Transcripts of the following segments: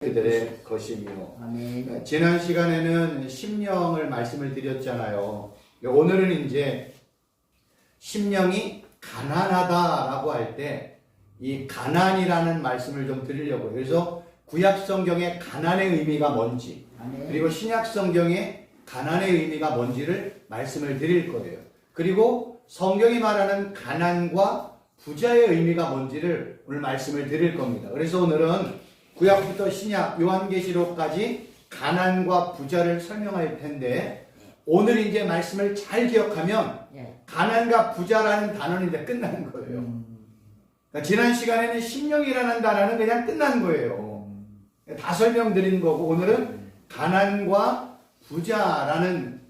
그들의 것이며. 아멘. 지난 시간에는 심령을 말씀을 드렸잖아요. 오늘은 이제 심령이 가난하다라고 할 때 이 가난이라는 말씀을 좀 드리려고요. 그래서 구약 성경의 가난의 의미가 뭔지, 아멘. 그리고 신약 성경의 가난의 의미가 뭔지를 말씀을 드릴 거예요. 그리고 성경이 말하는 가난과 부자의 의미가 뭔지를 오늘 말씀을 드릴 겁니다. 그래서 오늘은 구약부터 신약, 요한계시록까지 가난과 부자를 설명할 텐데, 오늘 이제 말씀을 잘 기억하면 가난과 부자라는 단어는 이제 끝나는 거예요. 그러니까 지난 시간에는 심령이라는 단어는 그냥 끝난 거예요. 다 설명드린 거고, 오늘은 가난과 부자라는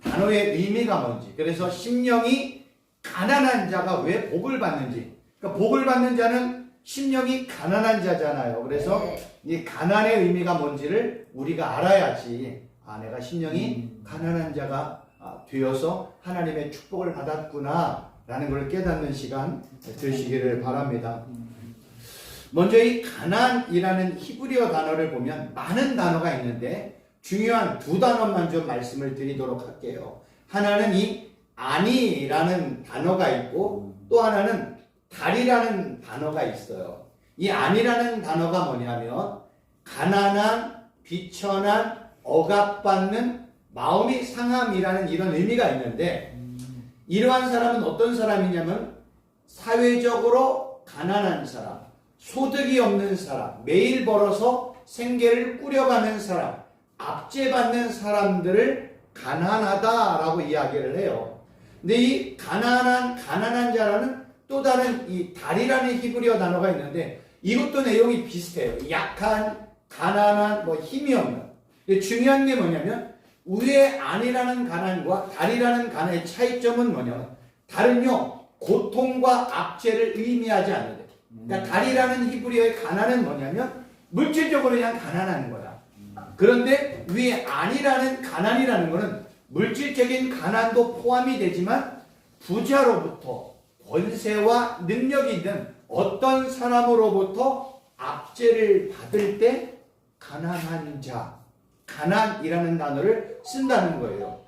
단어의 의미가 뭔지, 그래서 심령이 가난한 자가 왜 복을 받는지, 그러니까 복을 받는 자는 심령이 가난한 자잖아요. 그래서 이 가난의 의미가 뭔지를 우리가 알아야지, 내가 심령이 가난한 자가 되어서 하나님의 축복을 받았구나 라는 걸 깨닫는 시간 되시기를 바랍니다. 먼저 이 가난이라는 히브리어 단어를 보면 많은 단어가 있는데 중요한 두 단어만 좀 말씀을 드리도록 할게요. 하나는 이 아니라는 단어가 있고, 또 하나는 달이라는 단어가 있어요. 이 아니라는 단어가 뭐냐면 가난한, 비천한, 억압받는, 마음이 상함이라는 이런 의미가 있는데, 이러한 사람은 어떤 사람이냐면 사회적으로 가난한 사람, 소득이 없는 사람, 매일 벌어서 생계를 꾸려가는 사람, 압제받는 사람들을 가난하다라고 이야기를 해요. 근데 이 가난한 자라는 또 다른 이 달이라는 히브리어 단어가 있는데, 이것도 내용이 비슷해요. 약한, 가난한, 힘이 없는. 중요한 게 뭐냐면 위에 아니라는 가난과 달이라는 가난의 차이점은 뭐냐면, 달은요 고통과 압제를 의미하지 않는데, 그러니까 달이라는 히브리어의 가난은 뭐냐면 물질적으로 그냥 가난한 거야. 그런데 위에 아니라는 가난이라는 거는 물질적인 가난도 포함이 되지만 부자로부터 권세와 능력이 있는 어떤 사람으로부터 압제를 받을 때 가난한 자, 가난이라는 단어를 쓴다는 거예요.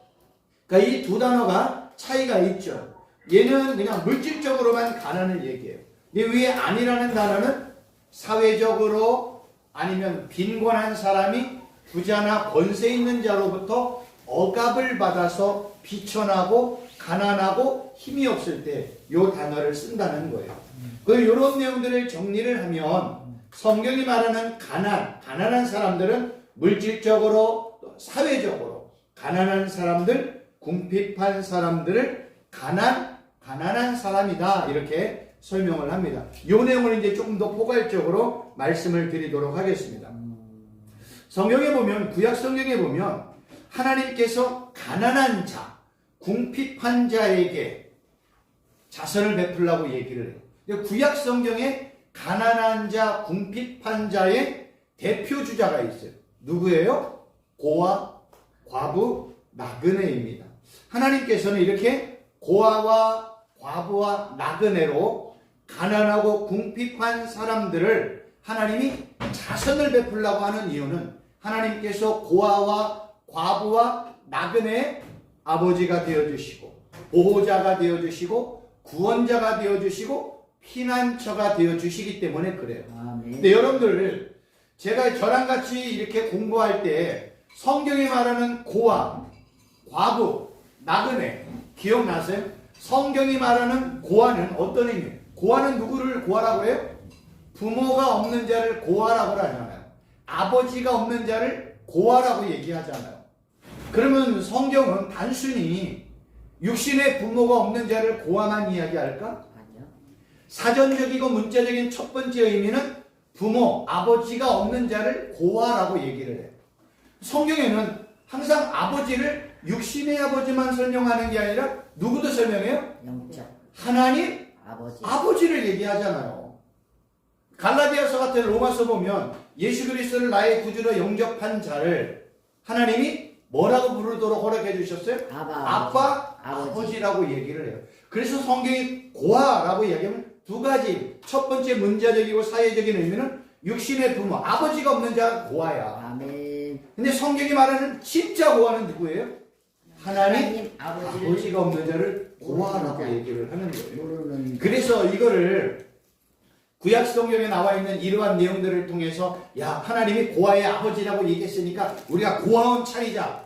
그러니까 이 두 단어가 차이가 있죠. 얘는 그냥 물질적으로만 가난을 얘기해요. 근데 위에 아니라는 단어는 사회적으로 아니면 빈곤한 사람이 부자나 권세 있는 자로부터 억압을 받아서 비천하고 가난하고 힘이 없을 때 이 단어를 쓴다는 거예요. 이런 내용들을 정리를 하면 성경이 말하는 가난한 사람들은 물질적으로, 사회적으로 가난한 사람들, 궁핍한 사람들을 가난한 사람이다, 이렇게 설명을 합니다. 이 내용을 이제 조금 더 포괄적으로 말씀을 드리도록 하겠습니다. 성경에 보면, 구약 성경에 보면 하나님께서 가난한 자, 궁핍한 자에게 자선을 베풀라고 얘기를 해요. 구약 성경에 가난한 자, 궁핍한 자의 대표 주자가 있어요. 누구예요? 고아, 과부, 나그네입니다. 하나님께서는 이렇게 고아와 과부와 나그네로 가난하고 궁핍한 사람들을 하나님이 자선을 베풀라고 하는 이유는, 하나님께서 고아와 과부와 나그네의 아버지가 되어주시고 보호자가 되어주시고 구원자가 되어주시고 피난처가 되어주시기 때문에 그래요. 근데 여러분들, 제가 저랑 같이 이렇게 공부할 때 성경이 말하는 고아, 과부, 나그네 기억나세요? 성경이 말하는 고아는 어떤 의미예요? 고아는 누구를 고아라고 해요? 부모가 없는 자를 고아라고 하잖아요. 아버지가 없는 자를 고아라고 얘기하잖아요. 그러면 성경은 단순히 육신의 부모가 없는 자를 고아만 이야기할까? 아니요. 사전적이고 문자적인 첫 번째 의미는 부모, 아버지가 없는 자를 고아라고 얘기를 해요. 성경에는 항상 아버지를 육신의 아버지만 설명하는 게 아니라 누구도 설명해요? 영적 하나님 아버지를 얘기하잖아요. 갈라디아서 같은 로마서 보면 예수 그리스도를 나의 구주로 영접한 자를 하나님이 뭐라고 부르도록 허락해 주셨어요? 아빠, 아버지라고 얘기를 해요. 그래서 성경이 고아라고 이야기하면 두 가지, 첫 번째 문자적이고 사회적인 의미는 육신의 부모, 아버지가 없는 자가 고아야. 아멘. 근데 성경이 말하는 진짜 고아는 누구예요? 하나님 하나님 아버지가 없는 자를 고아라고 모르는 자. 얘기를 하는 거예요. 모르는 그래서 이거를 구약 성경에 나와 있는 이러한 내용들을 통해서 야 하나님이 고아의 아버지라고 얘기했으니까 우리가 고아원 차리자.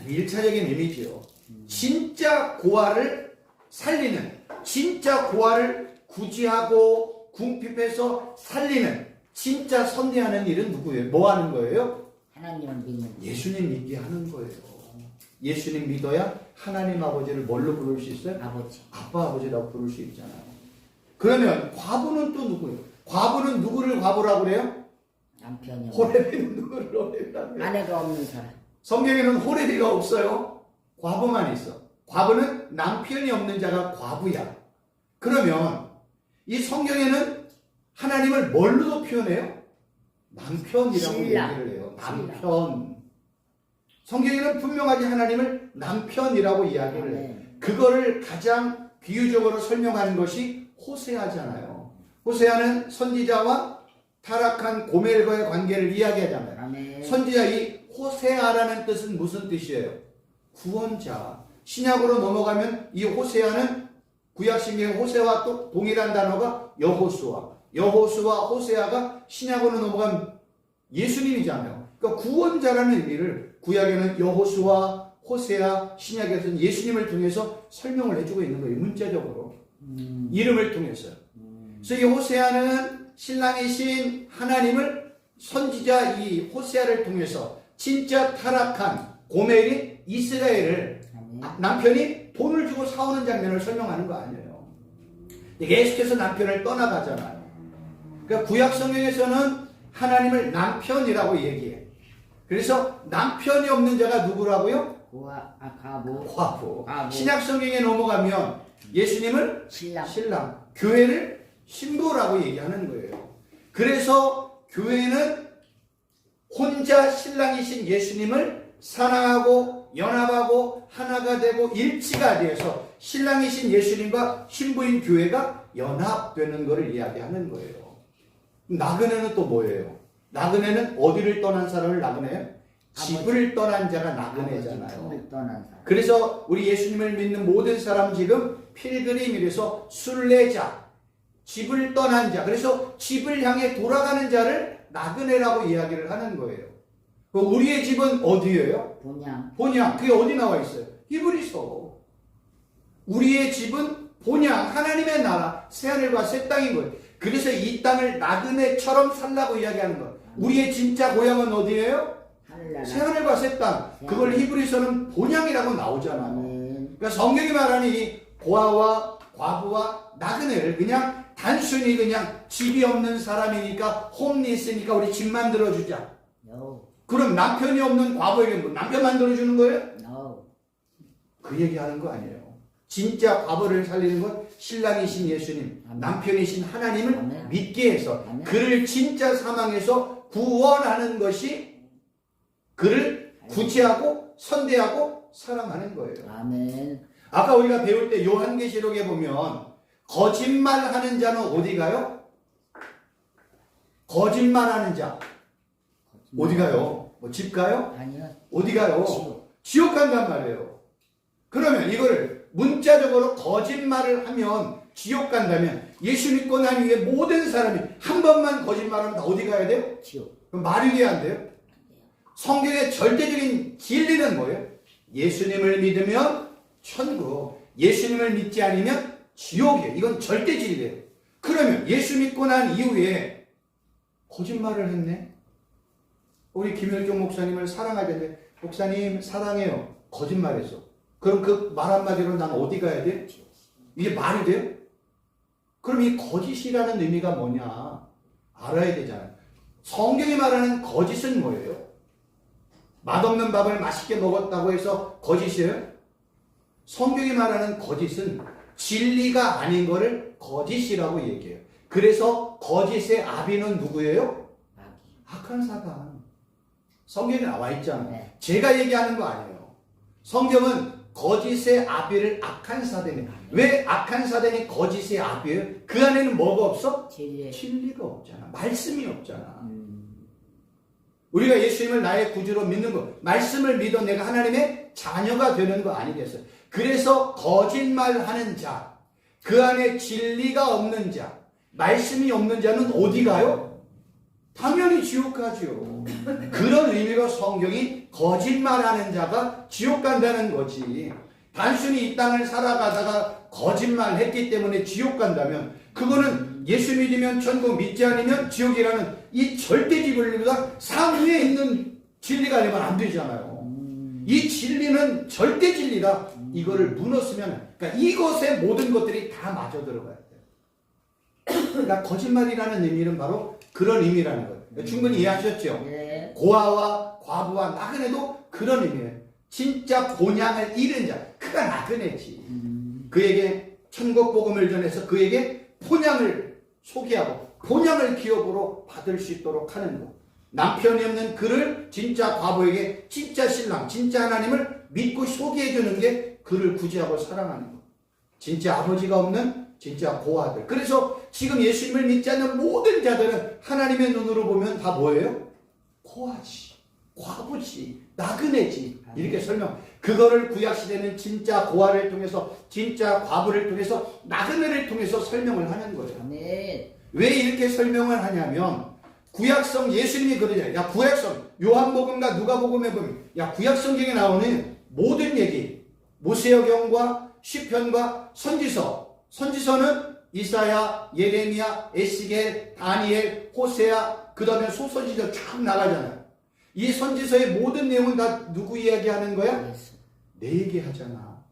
1차적인 의미지요. 진짜 고아를 살리는, 진짜 고아를 구제하고 궁핍해서 살리는 진짜 선대하는 일은 누구예요? 뭐 하는 거예요? 하나님을 믿는 예수님 믿게 하는 거예요. 예수님 믿어야 하나님 아버지를 뭘로 부를 수 있어요? 아버지. 아빠 아버지라고 부를 수 있잖아요. 그러면 과부는 또 누구예요? 과부는 누구를 과부라고 그래요? 남편이 호레비는 누구를 호레비라고 해요? 아내가 없는 사람. 성경에는 호레비가 없어요. 과부만 있어. 과부는 남편이 없는 자가 과부야. 그러면 이 성경에는 하나님을 뭘로도 표현해요? 남편이라고 신랑. 얘기를 해요. 남편. 성경에는 분명하게 하나님을 남편이라고 이야기를 해요. 아멘. 그거를 가장 비유적으로 설명하는 것이 호세아잖아요. 호세아는 선지자와 타락한 고멜과의 관계를 이야기하잖아요. 아멘. 선지자 이 호세아라는 뜻은 무슨 뜻이에요? 구원자. 신약으로 넘어가면 이 호세아는 구약신경의 호세와 또 동일한 단어가 여호수아. 여호수아 호세아가 신약으로 넘어가면 예수님이잖아요. 그러니까 구원자라는 의미를 구약에는 여호수아, 호세아, 신약에서는 예수님을 통해서 설명을 해주고 있는 거예요. 문자적으로. 이름을 통해서. 그래서 이 호세아는 신랑이신 하나님을 선지자 이 호세아를 통해서 진짜 타락한 고멜이 이스라엘을 남편이 돈을 주고 사오는 장면을 설명하는 거 아니에요. 계속해서 남편을 떠나가잖아요. 그러니까 구약 성경에서는 하나님을 남편이라고 얘기해. 그래서 남편이 없는 자가 누구라고요? 과부. 과부. 신약 성경에 넘어가면 예수님을 신랑. 교회를 신부라고 얘기하는 거예요. 그래서 교회는 혼자 신랑이신 예수님을 사랑하고 연합하고 하나가 되고 일치가 되어서 신랑이신 예수님과 신부인 교회가 연합되는 것을 이야기하는 거예요. 나그네는 또 뭐예요? 나그네는 어디를 떠난 사람을 나그네요? 집을 떠난 자가 나그네잖아요. 품을 떠난 사람. 그래서 우리 예수님을 믿는 모든 사람 지금 필그림이라서 순례자, 집을 떠난 자, 그래서 집을 향해 돌아가는 자를 나그네라고 이야기를 하는 거예요. 우리의 집은 어디예요? 본향. 그게 어디 나와 있어요? 히브리서. 우리의 집은 본향, 하나님의 나라, 새하늘과 새 땅인 거예요. 그래서 이 땅을 나그네처럼 살라고 이야기하는 거예요. 우리의 진짜 고향은 어디예요? 새하늘과 새 땅. 그걸 히브리서는 본향이라고 나오잖아요. 그러니까 성경이 말하는 이 고아와 과부와 나그네를 그냥 단순히 그냥 집이 없는 사람이니까 홈리스니까 우리 집 만들어주자. 그럼 남편이 없는 과부에게 뭐 남편 만들어주는 거예요? 그 얘기하는 거 아니에요. 진짜 과부를 살리는 건 신랑이신 예수님, 남편이신 하나님을 믿게 해서 그를 진짜 사망에서 구원하는 것이 그를 구제하고 선대하고 사랑하는 거예요. 아멘. 아까 우리가 배울 때 요한계시록에 보면 거짓말하는 자는 어디 가요? 거짓말하는 자 어디 가요? 뭐 집 가요? 아니요. 어디 가요? 지옥 간단 말이에요. 그러면 이거를 문자적으로 거짓말을 하면 지옥 간다면 예수 믿고 난 이후에 모든 사람이 한 번만 거짓말하면 다 어디 가야 돼요? 지옥. 그럼 말이 돼야 안 돼요? 성경의 절대적인 진리는 뭐예요? 예수님을 믿으면 천국, 예수님을 믿지 않으면 지옥이에요. 이건 절대 진리예요. 그러면 예수 믿고 난 이후에 거짓말을 했네? 우리 김일종 목사님을 사랑하는데 목사님 사랑해요. 거짓말했어. 그럼 그 말 한마디로 난 어디 가야 돼? 이게 말이 돼요? 그럼 이 거짓이라는 의미가 뭐냐? 알아야 되잖아요. 성경이 말하는 거짓은 뭐예요? 맛없는 밥을 맛있게 먹었다고 해서 거짓이에요? 성경이 말하는 거짓은 진리가 아닌 거를 거짓이라고 얘기해요. 그래서 거짓의 아비는 누구예요? 악한 사단. 성경에 나와 있잖아요. 제가 얘기하는 거 아니에요. 성경은 거짓의 아비를 악한 사대니. 왜 악한 사대니 거짓의 아비예요? 그 안에는 뭐가 없어? 진리. 진리가 없잖아. 말씀이 없잖아. 우리가 예수님을 나의 구주로 믿는 거, 말씀을 믿어 내가 하나님의 자녀가 되는 거 아니겠어요? 그래서 거짓말하는 자, 그 안에 진리가 없는 자, 말씀이 없는 자는 어디 가요? 당연히 지옥 가죠. 그런 의미로 성경이 거짓말하는 자가 지옥 간다는 거지. 단순히 이 땅을 살아가다가 거짓말했기 때문에 지옥 간다면 그거는 예수 믿으면 천국, 믿지 않으면 지옥이라는 이 절대 진리보다 상위에 있는 진리가 되면 안 되잖아요. 이 진리는 절대 진리다. 이거를 무너뜨리면, 그러니까 이것의 모든 것들이 다 맞아 들어가야 돼요. 그러니까 거짓말이라는 의미는 바로 그런 의미라는 거예요. 그러니까 충분히 이해하셨죠? 네. 고아와 과부와 나그네도 그런 의미예요. 진짜 본향을 잃은 자, 그가 나그네지. 그에게 천국 복음을 전해서 그에게 본향을 소개하고 본향을 기업으로 받을 수 있도록 하는 것. 남편이 없는 그를 진짜 과부에게 진짜 신랑, 진짜 하나님을 믿고 소개해주는 게 그를 구제하고 사랑하는 것. 진짜 아버지가 없는 진짜 고아들. 그래서 지금 예수님을 믿지 않는 모든 자들은 하나님의 눈으로 보면 다 뭐예요? 고아지, 과부지, 나그네지. 이렇게 설명. 그거를 구약시대는 진짜 고아를 통해서, 진짜 과부를 통해서, 나그네를 통해서 설명을 하는 거예요. 아멘. 왜 이렇게 설명을 하냐면 구약성 예수님이 그러잖아요. 야, 구약성 요한복음과 누가복음에 보면 야, 구약성경에 나오는 모든 얘기, 모세오경과 시편과 선지서는 이사야, 예레미야, 에스겔, 다니엘, 호세아, 그 다음에 소선지서 쫙 나가잖아요. 이 선지서의 모든 내용은 다 누구 이야기하는 거야? 예수. 내 얘기하잖아.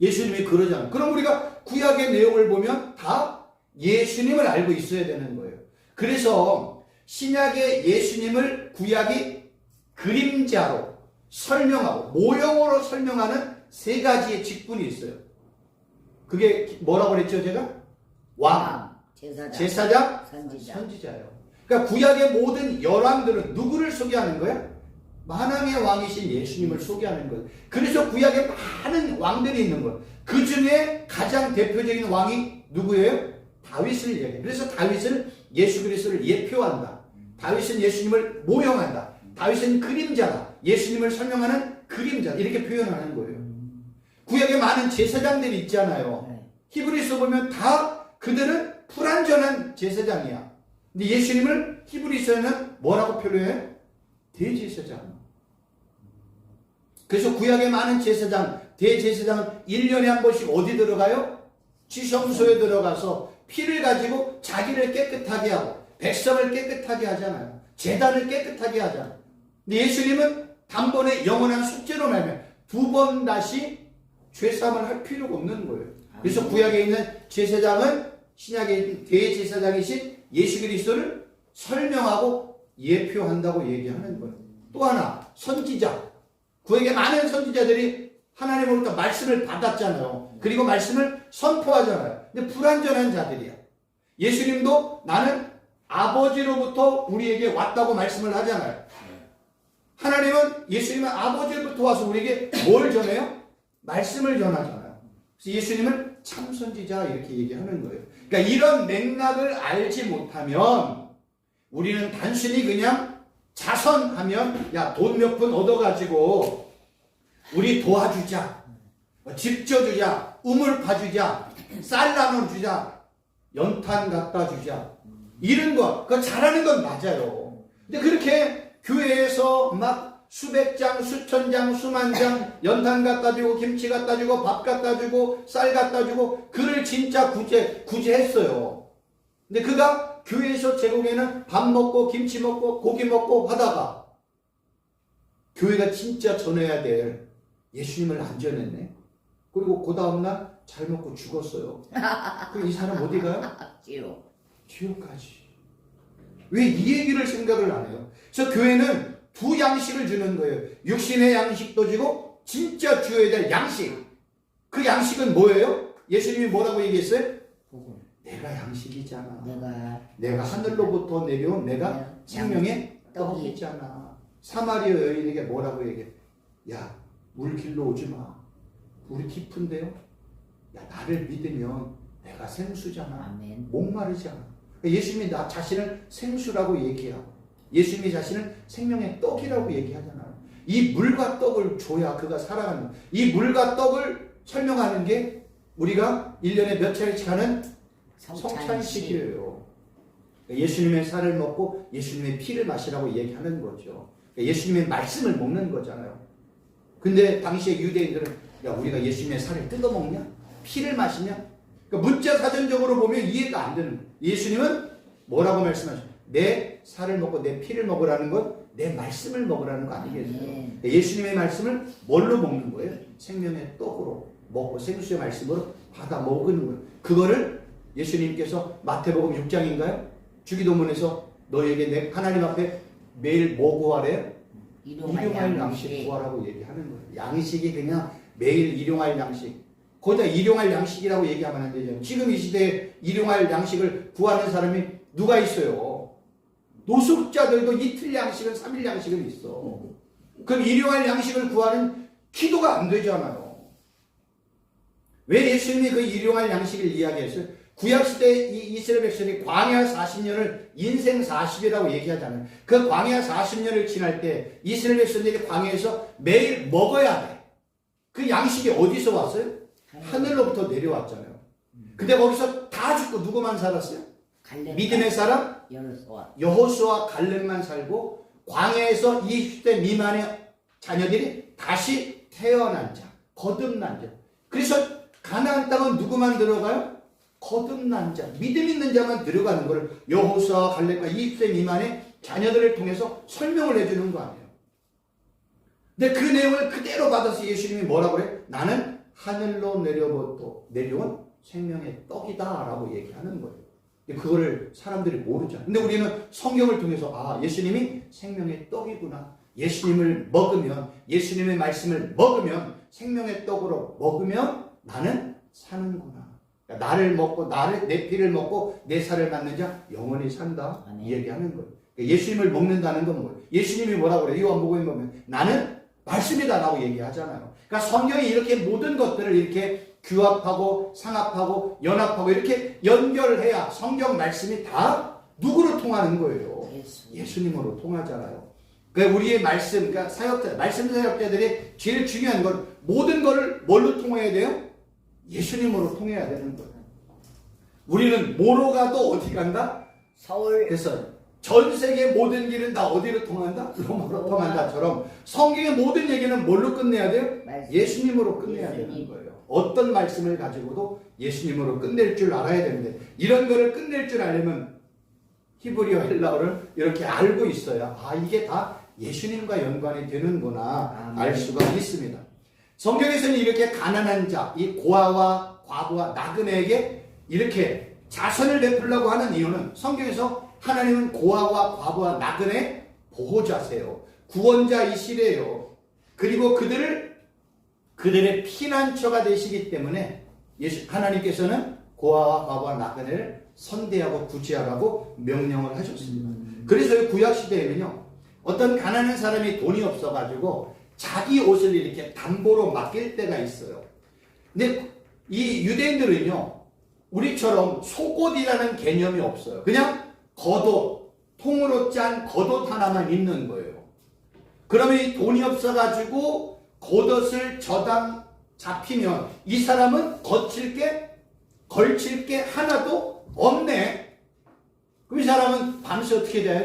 예수님이 그러잖아. 그럼 우리가 구약의 내용을 보면 다 예수님을 알고 있어야 되는 거예요. 그래서 신약의 예수님을 구약이 그림자로 설명하고 모형으로 설명하는 세 가지의 직분이 있어요. 그게 뭐라고 그랬죠, 제가? 왕, 제사장, 선지자예요. 그러니까 구약의 모든 열왕들은 누구를 소개하는 거야? 만왕의 왕이신 예수님을 소개하는 거예요. 그래서 구약에 많은 왕들이 있는 거예요. 그 중에 가장 대표적인 왕이 누구예요? 다윗을 얘기해요. 그래서 다윗을 예수 그리스도를 예표한다. 다윗은 예수님을 모형한다. 다윗은 그림자다. 예수님을 설명하는 그림자. 이렇게 표현하는 거예요. 구약에 많은 제사장들이 있잖아요. 히브리서 보면 다 그들은 불완전한 제사장이야. 근데 예수님을 히브리서에는 뭐라고 표현해요? 대제사장. 그래서 구약에 많은 제사장, 대제사장은 1년에 한 번씩 어디 들어가요? 지성소에 들어가서 피를 가지고 자기를 깨끗하게 하고 백성을 깨끗하게 하잖아요. 제단을 깨끗하게 하잖아요. 근데 예수님은 단번에 영원한 숙제로 말면 두 번 다시 죄사함을 할 필요가 없는 거예요. 그래서 구약에 있는 제사장은 신약에 있는 대제사장이신 예수 그리스도를 설명하고 예표한다고 얘기하는 거예요. 또 하나, 선지자. 구약에 많은 선지자들이 하나님으로부터 말씀을 받았잖아요. 그리고 말씀을 선포하잖아요. 근데 불완전한 자들이야. 예수님도 나는 아버지로부터 우리에게 왔다고 말씀을 하잖아요. 하나님은 예수님은 아버지로부터 와서 우리에게 뭘 전해요? 말씀을 전하잖아요. 그래서 예수님을 참선지자 이렇게 얘기하는 거예요. 그러니까 이런 맥락을 알지 못하면 우리는 단순히 그냥 자선하면 야, 돈 몇 푼 얻어가지고 우리 도와주자, 집 져주자, 우물 파주자, 쌀 나눠주자, 연탄 갖다 주자, 이런 거 그거 잘하는 건 맞아요. 근데 그렇게 교회에서 막 수백 장, 수천 장, 수만 장 연탄 갖다 주고 김치 갖다 주고 밥 갖다 주고 쌀 갖다 주고 그를 진짜 구제했어요. 근데 그가 교회에서 제공에는 밥 먹고 김치 먹고 고기 먹고 하다가 교회가 진짜 전해야 될 예수님을 안 전했네. 그리고 그 다음날 잘 먹고 죽었어요. 그럼 이 사람 어디 가요? 지옥까지. 왜 이 얘기를 생각을 안 해요? 그래서 교회는 두 양식을 주는 거예요. 육신의 양식도 주고 진짜 주어야 될 양식. 그 양식은 뭐예요? 예수님이 뭐라고 얘기했어요? 내가 양식이잖아. 내가 하늘로부터 내려온 내가 생명의 떡이잖아. 사마리아 여인에게 뭐라고 얘기해? 야, 물 길러 오지 마. 우리 깊은데요? 야, 나를 믿으면 내가 생수잖아. 아멘. 목마르지 않아. 예수님이 나 자신을 생수라고 얘기하고 예수님이 자신을 생명의 떡이라고 얘기하잖아요. 이 물과 떡을 줘야 그가 살아가는 거예요. 이 물과 떡을 설명하는 게 우리가 1년에 몇 차례씩 하는 성찬식이에요. 예수님의 살을 먹고 예수님의 피를 마시라고 얘기하는 거죠. 예수님의 말씀을 먹는 거잖아요. 근데 당시에 유대인들은 야, 우리가 예수님의 살을 뜯어먹냐? 피를 마시냐? 그러니까 문자 사전적으로 보면 이해가 안 되는 거예요. 예수님은 뭐라고 말씀하셔요? 내 살을 먹고 내 피를 먹으라는 건 내 말씀을 먹으라는 거 아니겠어요? 예수님의 말씀을 뭘로 먹는 거예요? 생명의 떡으로 먹고 생수의 말씀으로 받아 먹는 거예요. 그거를 예수님께서 마태복음 6장인가요? 주기도문에서 너에게 내 하나님 앞에 매일 뭐 구하래요? 일용할 양식 구하라고 얘기하는 거예요. 양식이 그냥 매일 일용할 양식. 거기다 일용할 양식이라고 얘기하면 안 되죠. 지금 이 시대에 일용할 양식을 구하는 사람이 누가 있어요? 노숙자들도 이틀 양식은 3일 양식은 있어. 그럼 일용할 양식을 구하는 기도가 안 되잖아요. 왜 예수님이 그 일용할 양식을 이야기했어요? 구약시대 이 이스라엘 백성이 광야 40년을 인생 40이라고 얘기하잖아요. 그 광야 40년을 지날 때 이스라엘 백성들이 광야에서 매일 먹어야 돼. 그 양식이 어디서 왔어요? 하늘로부터 내려왔잖아요. 근데 거기서 다 죽고 누구만 살았어요? 믿음의 사람 여호수아 갈렙만 살고 광야에서 20대 미만의 자녀들이 다시 태어난 자, 거듭난 자. 그래서 가나안 땅은 누구만 들어가요? 거듭난 자, 믿음 있는 자만 들어가는 것을 여호수아와 갈렙과 20세 미만의 자녀들을 통해서 설명을 해주는 거 아니에요. 근데 그 내용을 그대로 받아서 예수님이 뭐라고 그래? 나는 하늘로 내려온 생명의 떡이다 라고 얘기하는 거예요. 그거를 사람들이 모르잖아요. 근데 우리는 성경을 통해서 아, 예수님이 생명의 떡이구나. 예수님을 먹으면, 예수님의 말씀을 먹으면, 생명의 떡으로 먹으면 나는 사는구나. 그러니까 나를 먹고 내 피를 먹고 내 살을 받는 자 영원히 산다. 이 얘기하는 거예요. 그러니까 예수님을 먹는다는 건 뭐예요? 예수님이 뭐라고 그래요? 요한복음에 보면 나는 말씀이다 라고 얘기하잖아요. 그러니까 성경이 이렇게 모든 것들을 이렇게 규합하고 상합하고 연합하고 이렇게 연결해야 성경 말씀이 다 누구로 통하는 거예요? 예수님으로 통하잖아요. 그러니까 우리의 말씀, 그러니까 사역자, 말씀 사역자들이 제일 중요한 건 모든 것을 뭘로 통해야 돼요? 예수님으로 통해야 되는 거예요. 우리는 뭐로 가도 어디 간다? 서울. 그래서 전 세계 모든 길은 다 어디로 통한다? 로마로 통한다처럼 성경의 모든 얘기는 뭘로 끝내야 돼요? 예수님으로 끝내야 되는 거예요. 어떤 말씀을 가지고도 예수님으로 끝낼 줄 알아야 되는데 이런 거를 끝낼 줄 알려면 히브리어 헬라어를 이렇게 알고 있어야 아, 이게 다 예수님과 연관이 되는구나 알 수가 있습니다. 성경에서는 이렇게 가난한 자, 이 고아와 과부와 나그네에게 이렇게 자선을 베풀려고 하는 이유는 성경에서 하나님은 고아와 과부와 나그네 보호자세요. 구원자이시래요. 그리고 그들의 피난처가 되시기 때문에 하나님께서는 고아와 과부와 나그네를 선대하고 구제하라고 명령을 하셨습니다. 그래서 구약시대에는요, 어떤 가난한 사람이 돈이 없어가지고 자기 옷을 이렇게 담보로 맡길 때가 있어요. 근데 이 유대인들은요, 우리처럼 속옷이라는 개념이 없어요. 그냥 겉옷, 통으로 짠 겉옷 하나만 입는 거예요. 그러면 이 돈이 없어가지고 겉옷을 저당 잡히면 이 사람은 걸칠 게 하나도 없네. 그럼 이 사람은 밤새 어떻게 돼요?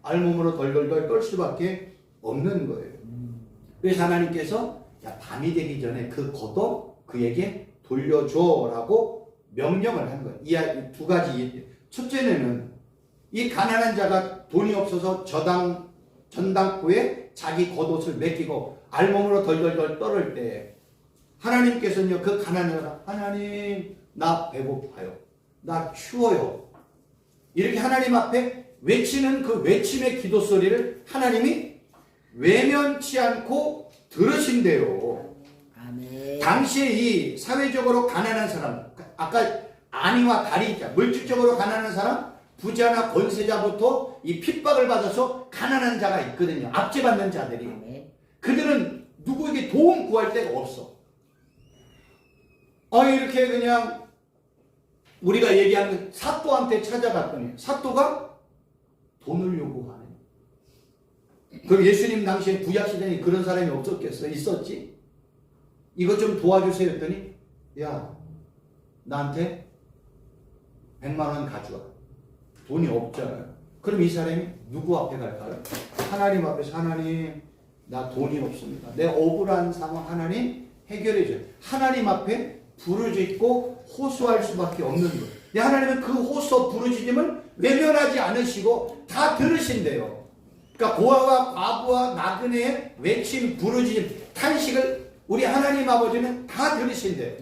알몸으로 덜덜덜 떨 수밖에 없는 거예요. 그래서 하나님께서 야, 밤이 되기 전에 그 겉옷 그에게 돌려줘라고 명령을 한 거예요. 이 두 가지. 첫째는 이 가난한 자가 돈이 없어서 전당포에 자기 겉옷을 맡기고 알몸으로 덜덜덜 떨을 때 하나님께서는요, 그 가난한 자가 하나님 나 배고파요. 나 추워요. 이렇게 하나님 앞에 외치는 그 외침의 기도 소리를 하나님이 외면치 않고 들으신대요. 아멘. 당시에 이 사회적으로 가난한 사람, 아까 안위와 다리자, 물질적으로 가난한 사람, 부자나 권세자부터 이 핍박을 받아서 가난한 자가 있거든요. 압제받는 자들이. 아멘. 그들은 누구에게 도움 구할 데가 없어. 이렇게 그냥 우리가 얘기하는 사또한테 찾아갔더니 사또가 돈을 요구하네. 그럼 예수님 당시에 구약시대에 그런 사람이 없었겠어? 있었지? 이것 좀 도와주세요 했더니 야 나한테 100만 원 가져와. 돈이 없잖아요. 그럼 이 사람이 누구 앞에 갈까요? 하나님 앞에서 하나님 나 돈이 없습니다. 내 억울한 상황 하나님 해결해 줘요. 하나님 앞에 부르짖고 호소할 수밖에 없는 거예요. 근데 하나님은 그 호소 부르짖음을 외면하지 않으시고 다 들으신대요. 그러니까 고아와 과부와 나그네의 외침 부르짖음 탄식을 우리 하나님 아버지는 다 들으신대요.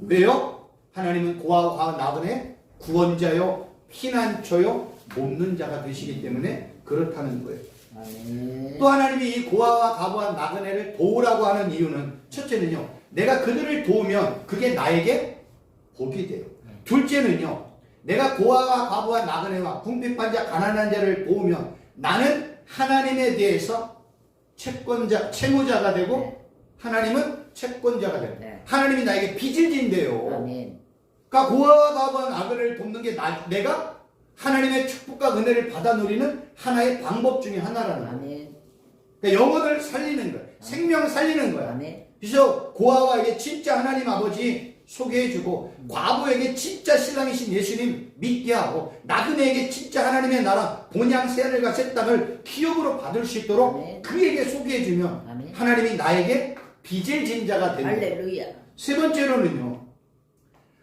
왜요? 하나님은 고아와 과부 나그네 구원자요 피난처요 돕는 자가 되시기 때문에 그렇다는 거예요. 아멘. 또 하나님이 이 고아와 과부와 나그네를 도우라고 하는 이유는 첫째는요, 내가 그들을 도우면 그게 나에게 복이 돼요. 둘째는요, 내가 고아와 과부와 나그네와 궁핍한 자 가난한 자를 도우면 나는 하나님에 대해서 채무자가 되고 하나님은 채권자가 돼요. 네. 하나님이 나에게 빚을 진대요. 아멘. 그러니까 고아와 과부와 나그네를 돕는 게 내가 하나님의 축복과 은혜를 받아 누리는 하나의 방법 중에 하나라는 거예요. 아멘. 그러니까 영혼을 살리는 거예요. 생명을 살리는 거예요. 아멘. 그래서 고아와에게 진짜 하나님 아버지 소개해주고 과부에게 진짜 신랑이신 예수님 믿게 하고 나그네에게 진짜 하나님의 나라 본향 새하늘과 새 땅을 기업으로 받을 수 있도록 아멘. 그에게 소개해주면 아멘. 하나님이 나에게 빚을 진 자가 되는 거예요. 할렐루야. 세 번째로는요,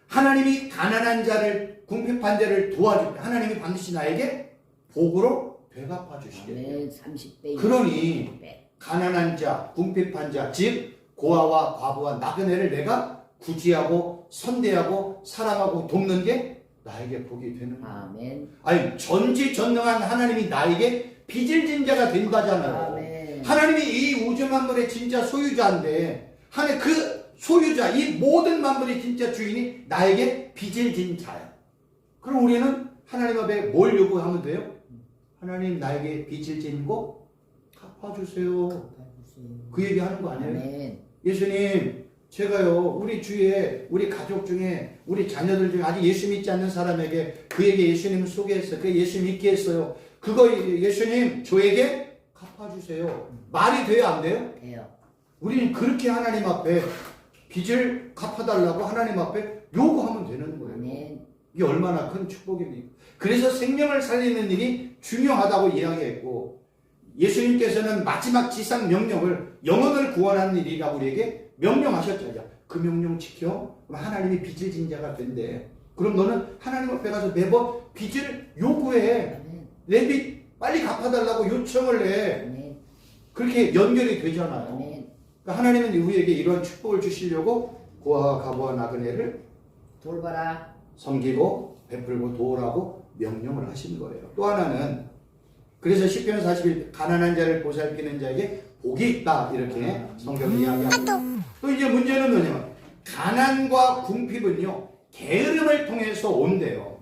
하나님이 가난한 자를 궁핍한 자를 도와줄 때 하나님이 반드시 나에게 복으로 되갚아 주시겠죠. 아멘. 30배. 그러니 가난한 자, 궁핍한 자, 즉 고아와 과부와 나그네를 내가 구제하고 선대하고 사랑하고 돕는 게 나에게 복이 되는 거예요. 아멘. 아니 전지전능한 하나님이 나에게 빚을 진 자가 된다잖아요. 아멘. 하나님이 이 우주 만물의 진짜 소유자인데 하나님 그 소유자 이 모든 만물의 진짜 주인이 나에게 빚을 진 자야. 그럼 우리는 하나님 앞에 뭘 요구하면 돼요? 하나님 나에게 빚을 진 거 갚아주세요. 그 얘기 하는 거 아니에요? 아멘. 예수님 제가요 우리 주위에 우리 가족 중에 우리 자녀들 중에 아직 예수 믿지 않는 사람에게 그에게 예수님을 소개했어요. 그 예수 믿게 했어요. 그거 예수님 저에게 갚아주세요. 말이 돼요 안 돼요? 돼요. 우리는 그렇게 하나님 앞에 빚을 갚아달라고 하나님 앞에 요구하면 되는 거예요. 아멘. 이게 얼마나 큰 축복입니까? 그래서 생명을 살리는 일이 중요하다고 이야기했고 예수님께서는 마지막 지상 명령을 영혼을 구원하는 일이라고 우리에게 명령하셨잖아요. 그 명령 지켜? 그럼 하나님이 빚을 진 자가 된대. 그럼 너는 하나님 앞에 가서 매번 빚을 요구해. 아멘. 내 빚 빨리 갚아달라고 요청을 해. 아멘. 그렇게 연결이 되잖아요. 아멘. 그러니까 하나님은 우리에게 이런 축복을 주시려고 고아와 과부와 나그네를 돌봐라. 섬기고 베풀고 도우라고 명령을 하신 거예요. 또 하나는 그래서 시편 41 가난한 자를 보살피는 자에게 복이 있다 이렇게 성경이 이야기합니다. 또 이제 문제는 뭐냐면 가난과 궁핍은요 게으름을 통해서 온대요.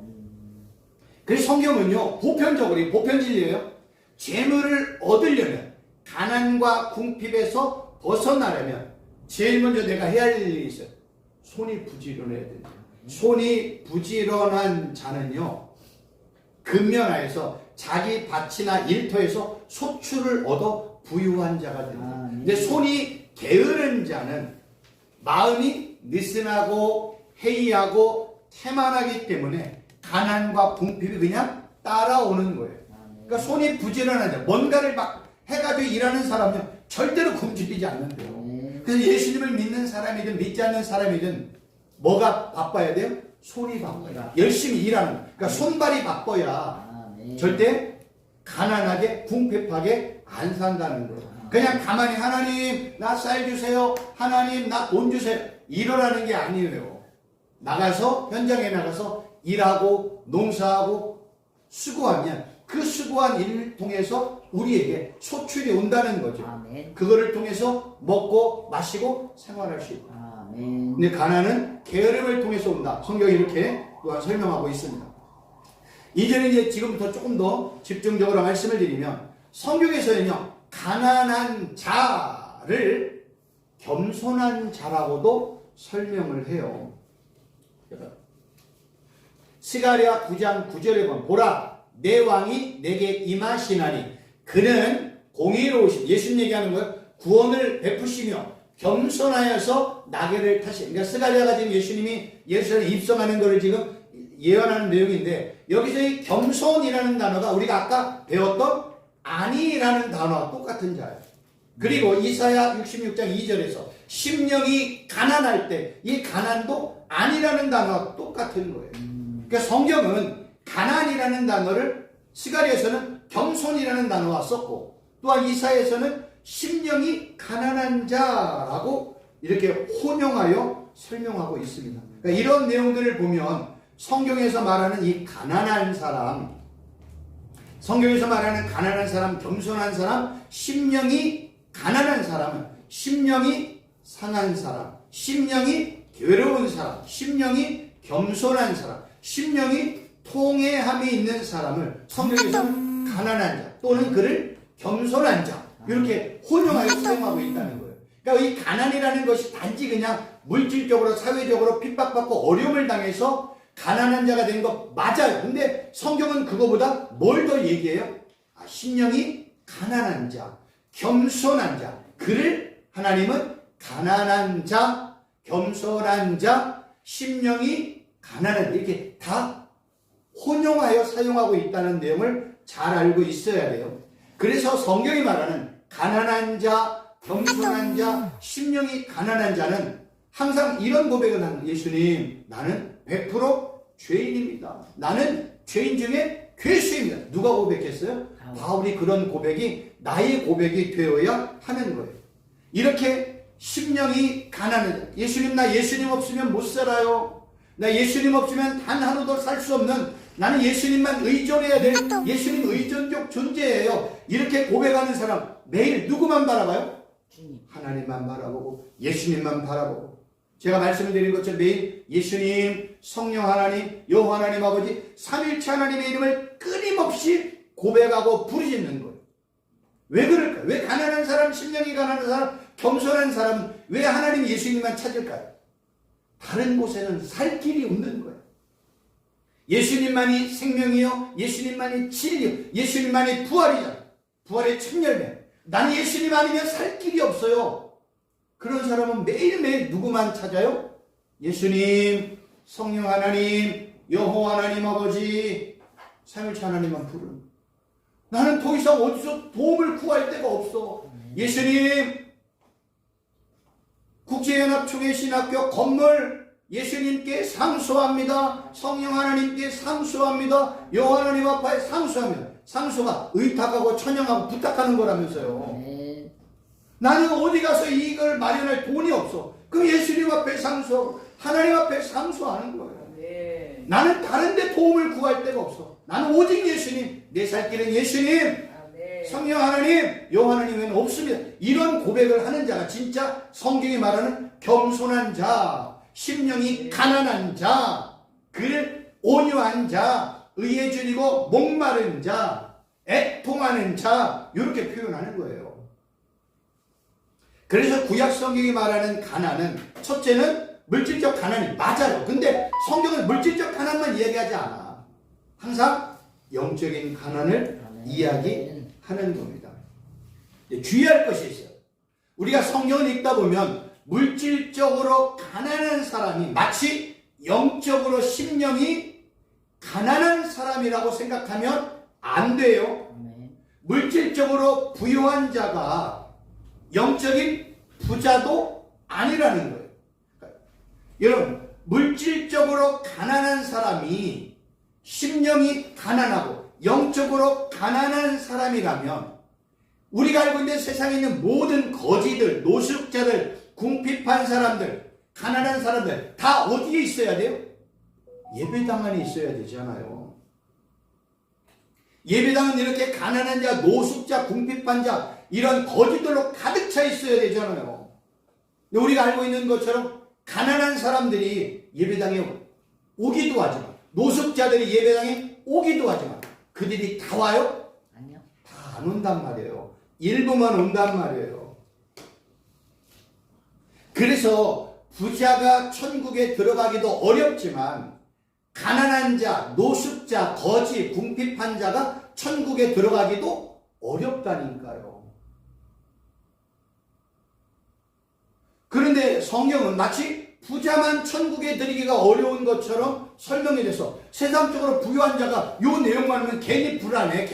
그래서 성경은요 보편적으로 보편 진리예요. 재물을 얻으려면 가난과 궁핍에서 벗어나려면 제일 먼저 내가 해야 할 일이 있어요. 손이 부지런해야 된다. 손이 부지런한 자는요 근면하에서 자기 밭이나 일터에서 소출을 얻어 부유한 자가 된다. 근데 손이 게으른 자는 마음이 느슨하고 해이하고 태만하기 때문에 가난과 궁핍이 그냥 따라오는 거예요. 그러니까 손이 부지런한 자, 뭔가를 막 해가지고 일하는 사람은 절대로 굶주리지 않는데요. 그래서 예수님을 믿는 사람이든 믿지 않는 사람이든 뭐가 바빠야 돼요? 손이 바빠야. 열심히 일하는 거예요. 그러니까 손발이 바빠야 절대 가난하게 궁핍하게 안 산다는 거예요. 그냥 가만히 하나님 나 쌀 주세요. 하나님 나 돈 주세요. 이러라는 게 아니에요. 나가서 현장에 나가서 일하고 농사하고 수고하면 그 수고한 일을 통해서 우리에게 소출이 온다는 거죠. 아멘. 그거를 통해서 먹고 마시고 생활할 수 있다. 아멘. 근데 가난은 게으름을 통해서 온다. 성경이 이렇게 또한 설명하고 있습니다. 이제는 이제 지금부터 조금 더 집중적으로 말씀을 드리면 성경에서는요 가난한 자를 겸손한 자라고도 설명을 해요. 스가랴 9장 9절에 보면 보라 내 왕이 내게 임하시나니 그는 공의로우신 예수님 얘기하는 거예요. 구원을 베푸시며 겸손하여서 나귀를 타시. 그러니까 스가랴가 지금 예수님이 예루살렘에 입성하는 것을 지금 예언하는 내용인데 여기서 이 겸손이라는 단어가 우리가 아까 배웠던 아니라는 단어와 똑같은 자예요. 그리고 이사야 66장 2절에서 심령이 가난할 때 이 가난도 아니라는 단어와 똑같은 거예요. 그러니까 성경은 가난이라는 단어를 스가랴에서는 겸손이라는 단어와 썼고 또한 이사야에서는 심령이 가난한 자라고 이렇게 혼용하여 설명하고 있습니다. 그러니까 이런 내용들을 보면 성경에서 말하는 이 가난한 사람, 성경에서 말하는 가난한 사람, 겸손한 사람, 심령이 가난한 사람은 심령이 상한 사람, 심령이 괴로운 사람, 심령이 겸손한 사람, 심령이 통회함이 있는 사람을 성경에서는 가난한 자 또는 그를 겸손한 자 이렇게 혼용하여 사용하고 있다는 거예요. 그러니까 이 가난이라는 것이 단지 그냥 물질적으로 사회적으로 핍박받고 어려움을 당해서 가난한 자가 된 거 맞아요. 근데 성경은 그거보다 뭘 더 얘기해요? 심령이 가난한 자, 겸손한 자, 그를 하나님은 가난한 자, 겸손한 자, 심령이 가난한 자 이렇게 다 혼용하여 사용하고 있다는 내용을 잘 알고 있어야 돼요. 그래서 성경이 말하는 가난한 자, 겸손한 자, 심령이 가난한 자는 항상 이런 고백을 하는 예수님 나는 100% 죄인입니다. 나는 죄인 중에 괴수입니다. 누가 고백했어요? 바울이 그런 고백이 나의 고백이 되어야 하는 거예요. 이렇게 심령이 가난한 예수님 나 예수님 없으면 못 살아요. 나 예수님 없으면 단 하루도 살 수 없는 나는 예수님만 의존해야 될 예수님 의존적 존재예요. 이렇게 고백하는 사람 매일 누구만 바라봐요? 하나님만 바라보고 예수님만 바라보고 제가 말씀을 드린 것처럼 매일 예수님, 성령 하나님, 여호와 하나님 아버지 삼일체 하나님의 이름을 끊임없이 고백하고 부르짖는 거예요. 왜 그럴까요? 왜 가난한 사람, 심령이 가난한 사람, 겸손한 사람은 왜 하나님 예수님만 찾을까요? 다른 곳에는 살 길이 없는 거예요. 예수님만이 생명이요, 예수님만이 진리요, 예수님만이 부활이잖아요. 부활의 첫 열매. 나는 예수님 아니면 살 길이 없어요. 그런 사람은 매일매일 누구만 찾아요? 예수님, 성령 하나님, 여호와 하나님 아버지, 삼일체 하나님만 부르는. 나는 더 이상 어디서 도움을 구할 데가 없어. 예수님, 국제연합총회신학교 건물 예수님께 상소합니다. 성령 하나님께 상소합니다. 여호와 하나님 앞에 상소합니다. 상소가 의탁하고 천영하고 부탁하는 거라면서요. 나는 어디 가서 이걸 마련할 돈이 없어. 그럼 예수님 앞에 상소하고 하나님 앞에 상소하는 거예요. 네. 나는 다른 데 도움을 구할 데가 없어. 나는 오직 예수님, 내 살 길은 예수님, 성령 하나님, 여호와 하나님 외에는 없습니다. 이런 고백을 하는 자가 진짜 성경이 말하는 겸손한 자, 심령이 가난한 자, 그를 온유한 자, 의에 줄이고 목마른 자, 애통하는 자 이렇게 표현하는 거예요. 그래서 구약 성경이 말하는 가난은 첫째는 물질적 가난이 맞아요. 근데 성경은 물질적 가난만 이야기하지 않아. 항상 영적인 가난을 이야기하는 겁니다. 주의할 것이 있어요. 우리가 성경을 읽다 보면 물질적으로 가난한 사람이 마치 영적으로 심령이 가난한 사람이라고 생각하면 안 돼요. 물질적으로 부유한 자가 영적인 부자도 아니라는 거예요. 여러분, 물질적으로 가난한 사람이 심령이 가난하고 영적으로 가난한 사람이라면 우리가 알고 있는 세상에 있는 모든 거지들, 노숙자들, 궁핍한 사람들, 가난한 사람들 다 어디에 있어야 돼요? 예배당 안에 있어야 되잖아요. 예배당은 이렇게 가난한 자, 노숙자, 궁핍한 자 이런 거지들로 가득 차 있어야 되잖아요. 근데 우리가 알고 있는 것처럼 가난한 사람들이 예배당에 오기도 하지만 노숙자들이 예배당에 오기도 하지만 그들이 다 와요? 아니요. 다 안 온단 말이에요. 일부만 온단 말이에요. 그래서 부자가 천국에 들어가기도 어렵지만 가난한 자, 노숙자, 거지, 궁핍한 자가 천국에 들어가기도 어렵다니까요. 그런데 성경은 마치 부자만 천국에 들이기가 어려운 것처럼 설명이 돼서 세상적으로 부유한 자가 요 내용만 하면 괜히 불안해,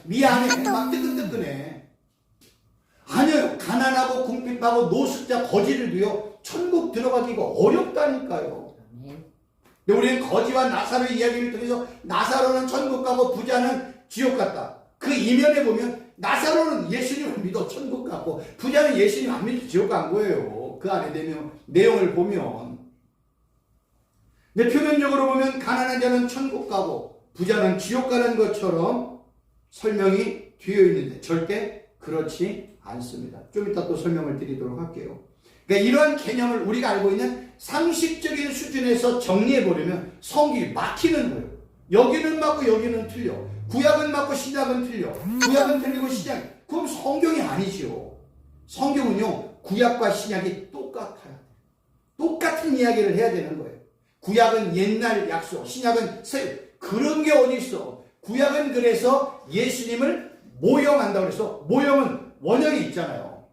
미안해, 막 뜨끈뜨끈해. 아니요, 가난하고 궁핍하고 노숙자, 거지들도요 천국 들어가기가 어렵다니까요. 아멘. 근데 우리는 거지와 나사로 이야기를 통해서 나사로는 천국 가고 부자는 지옥 갔다. 그 이면에 보면 나사로는 예수님을 믿어 천국 갔고 부자는 예수님 안 믿어 지옥 간 거예요. 그 안에 내용을 보면. 근데 표면적으로 보면 가난한 자는 천국 가고 부자는 지옥 가는 것처럼 설명이 되어 있는데 절대 그렇지 않습니다. 좀 이따 또 설명을 드리도록 할게요. 그러니까 이러한 개념을 우리가 알고 있는 상식적인 수준에서 정리해보려면 성경이 막히는 거예요. 여기는 맞고 여기는 틀려. 구약은 맞고 신약은 틀려. 구약은 틀리고 신약. 그럼 성경이 아니죠. 성경은요, 구약과 신약이 똑같아요. 똑같은 이야기를 해야 되는 거예요. 구약은 옛날 약속, 신약은 새. 그런 게 어디 있어? 구약은 그래서 예수님을 모형한다고 그래서 모형은 원형이 있잖아요.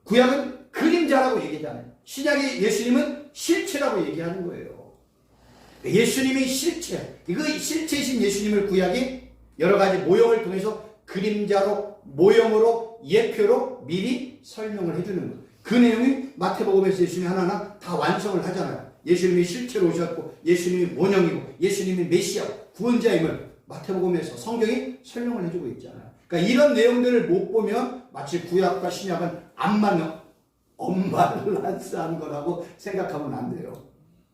구약은 그림자라고 얘기하잖아요. 신약의 예수님은 실체라고 얘기하는 거예요. 예수님이 실체, 이거 실체이신 예수님을 구약이 여러 가지 모형을 통해서 그림자로, 모형으로, 예표로 미리 설명을 해주는 거예요. 그 내용이 마태복음에서 예수님이 하나하나 다 완성을 하잖아요. 예수님이 실체로 오셨고, 예수님이 모형이고, 예수님이 메시아, 구원자임을 마태복음에서 성경이 설명을 해주고 있잖아요. 그러니까 이런 내용들을 못 보면 마치 구약과 신약은 안 맞는 언밸런스한 거라고 생각하면 안 돼요.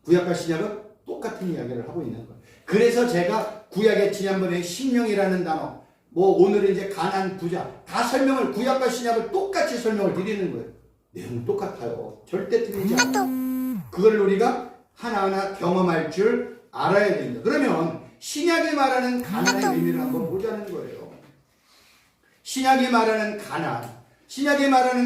구약과 신약은 똑같은 이야기를 하고 있는 거예요. 그래서 제가 구약의 지난번에 심령이라는 단어, 오늘은 이제 가난, 부자 다 설명을 구약과 신약을 똑같이 설명을 드리는 거예요. 내용은 똑같아요. 절대 틀리지 않아요. 그걸 우리가 하나하나 경험할 줄 알아야 됩니다. 그러면 신약이 말하는 가난의 의미를 한번 보자는 거예요. 신약이 말하는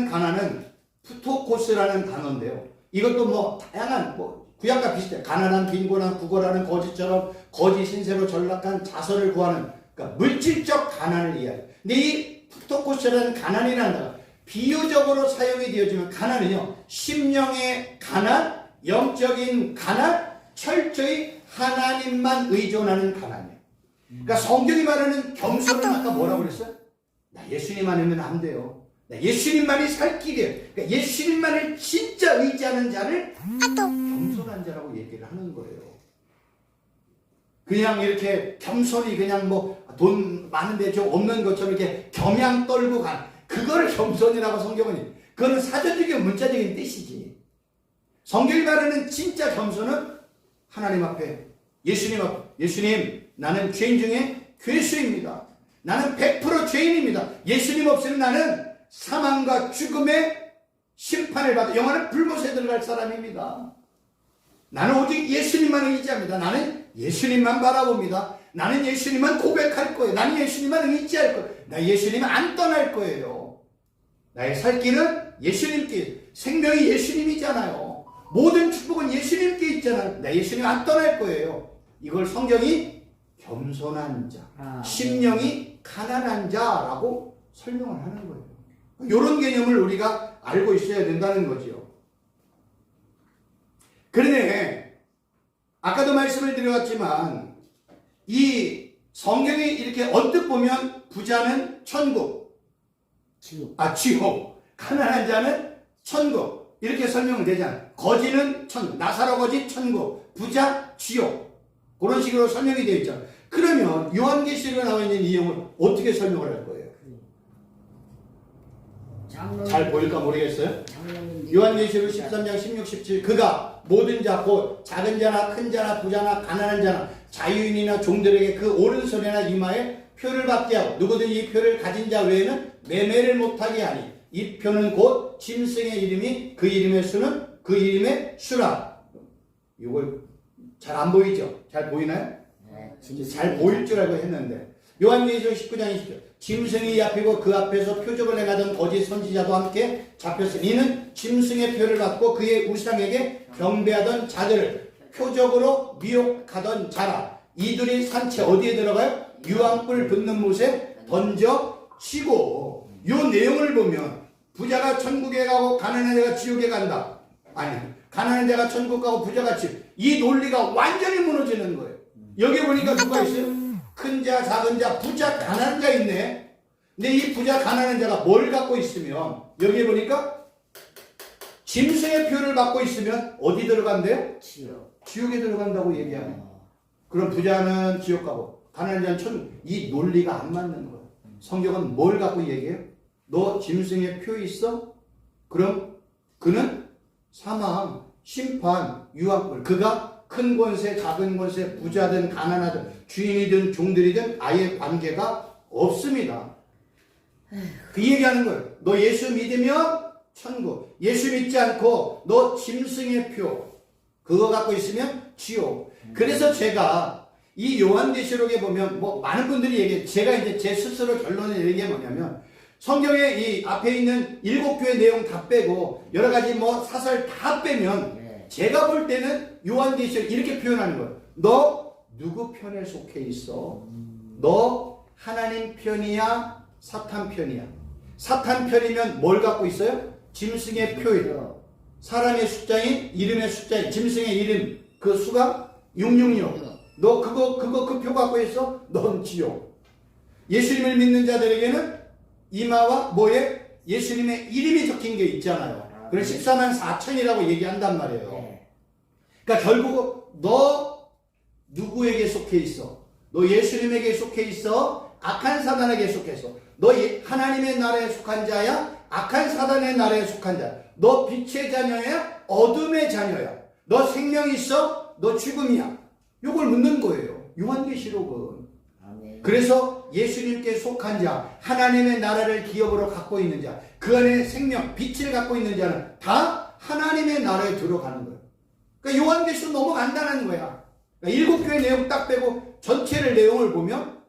가난은 푸토코스라는 단어인데요. 이것도 다양한 구약과 비슷해요. 가난한, 빈곤한, 구걸하는 거지처럼 거지 신세로 전락한 자선을 구하는, 그러니까 물질적 가난을 이야기해요. 근데 이 푸토코스라는 가난이라는 단어, 비유적으로 사용이 되어지면 가난은요, 심령의 가난, 영적인 가난, 철저히 하나님만 의존하는 가난이에요. 그러니까 성경이 말하는 겸손은 아까 뭐라고 그랬어요? 나 예수님 아니면 안 돼요. 예수님만이 살 길이에요. 그러니까 예수님만을 진짜 의지하는 자를 겸손한 자라고 얘기를 하는 거예요. 그냥 이렇게 겸손히 그냥 돈 많은데 좀 없는 것처럼 이렇게 겸양 떨고 간 그거를 겸손이라고 성경은 그거는 사전적인 문자적인 뜻이지. 성경이 말하는 진짜 겸손은 하나님 앞에 예수님 나는 죄인 중에 괴수입니다. 나는 100% 죄인입니다. 예수님 없으면 나는 사망과 죽음의 심판을 받아 영원한 불못에 들어갈 사람입니다. 나는 오직 예수님만 의지합니다. 나는 예수님만 바라봅니다. 나는 예수님만 고백할 거예요. 나는 예수님만 의지할 거예요. 나 예수님 안 떠날 거예요. 나의 살 길은 예수님께, 생명이 예수님이잖아요. 모든 축복은 예수님께 있잖아요. 나 예수님 안 떠날 거예요. 이걸 성경이 겸손한 자, 심령이 가난한 자라고 설명을 하는 거예요. 이런 개념을 우리가 알고 있어야 된다는 거죠. 그런데 아까도 말씀을 드렸지만 이 성경이 이렇게 언뜻 보면 부자는 천국, 지옥, 가난한 자는 천국 이렇게 설명은 되잖아요. 거지는 천국, 나사로 거지 천국, 부자 지옥 그런 식으로 설명이 되어 있잖아요. 그러면 요한계시록에 나와 있는 이 내용을 어떻게 설명을 할 거예요? 잘 보일까 모르겠어요. 요한계시록 13장 16, 17 그가 모든 자 곧 작은 자나 큰 자나 부자나 가난한 자나 자유인이나 종들에게 그 오른손이나 이마에 표를 받게 하고 누구든 이 표를 가진 자 외에는 매매를 못하게 하니 이 표는 곧 짐승의 이름이 그 이름의 수는 그 이름의 수라. 이걸 잘 안 보이죠? 잘 보이나요? 잘 보일 줄 알고 했는데 요한계시록 19장 20절 짐승이 잡히고 그 앞에서 표적을 행하던 거짓 선지자도 함께 잡혔으니 이는 짐승의 표를 받고 그의 우상에게 경배하던 자들을 표적으로 미혹하던 자라. 이들이 산채 어디에 들어가요? 유황불 붙는 못에 던져 치고. 요 내용을 보면 부자가 천국에 가고 가난한 자가 지옥에 간다. 아니, 가난한 자가 천국 가고 부자가 지옥. 이 논리가 완전히 무너지는 거예요. 여기 보니까 누가 있어요? 큰 자, 작은 자, 부자, 가난한 자 있네. 근데 이 부자, 가난한 자가 뭘 갖고 있으면 여기 보니까 짐승의 표를 받고 있으면 어디 들어간대요? 지옥. 지옥에 들어간다고 얘기하네. 그럼 부자는 지옥 가고 가난한 자는 천국. 이 논리가 안 맞는 거예요. 성경은 뭘 갖고 얘기해요? 너 짐승의 표 있어? 그럼 그는 사망, 심판, 유황불. 그가 큰 권세, 작은 권세, 부자든 가난하든 주인이든 종들이든 아예 관계가 없습니다. 그 얘기하는 거예요. 너 예수 믿으면 천국. 예수 믿지 않고 너 짐승의 표 그거 갖고 있으면 지옥. 그래서 제가 이 요한계시록에 보면 뭐 많은 분들이 얘기해. 제가 이제 제 스스로 결론을 내린 게 뭐냐면 성경에 이 앞에 있는 7교회 내용 다 빼고 여러 가지 뭐 사설 다 빼면 제가 볼 때는 요한계시록 이렇게 표현하는 거예요. 너 누구 편에 속해 있어? 너 하나님 편이야? 사탄 편이야? 사탄 편이면 뭘 갖고 있어요? 짐승의 표예요. 사람의 숫자인 이름의 숫자인 짐승의 이름 그 수가 666. 너 그 표 갖고 있어? 넌 지옥. 예수님을 믿는 자들에게는 이마와 뭐에 예수님의 이름이 적힌 게 있잖아요. 그래서 14만 4천이라고 얘기한단 말이에요. 그러니까 결국 너 누구에게 속해 있어? 너 예수님에게 속해 있어? 악한 사단에게 속해서. 너 하나님의 나라에 속한 자야? 악한 사단의 나라에 속한 자야? 너 빛의 자녀야? 어둠의 자녀야? 너 생명이 있어? 너 죽음이야? 이걸 묻는 거예요. 요한계시록은. 그래서 예수님께 속한 자, 하나님의 나라를 기업으로 갖고 있는 자, 그 안에 생명, 빛을 갖고 있는 자는 다 하나님의 나라에 들어가는 거예요. 그러니까 요한계시록 너무 간단한 거야. 그러니까 7교회 내용 딱 빼고 전체를 내용을 보면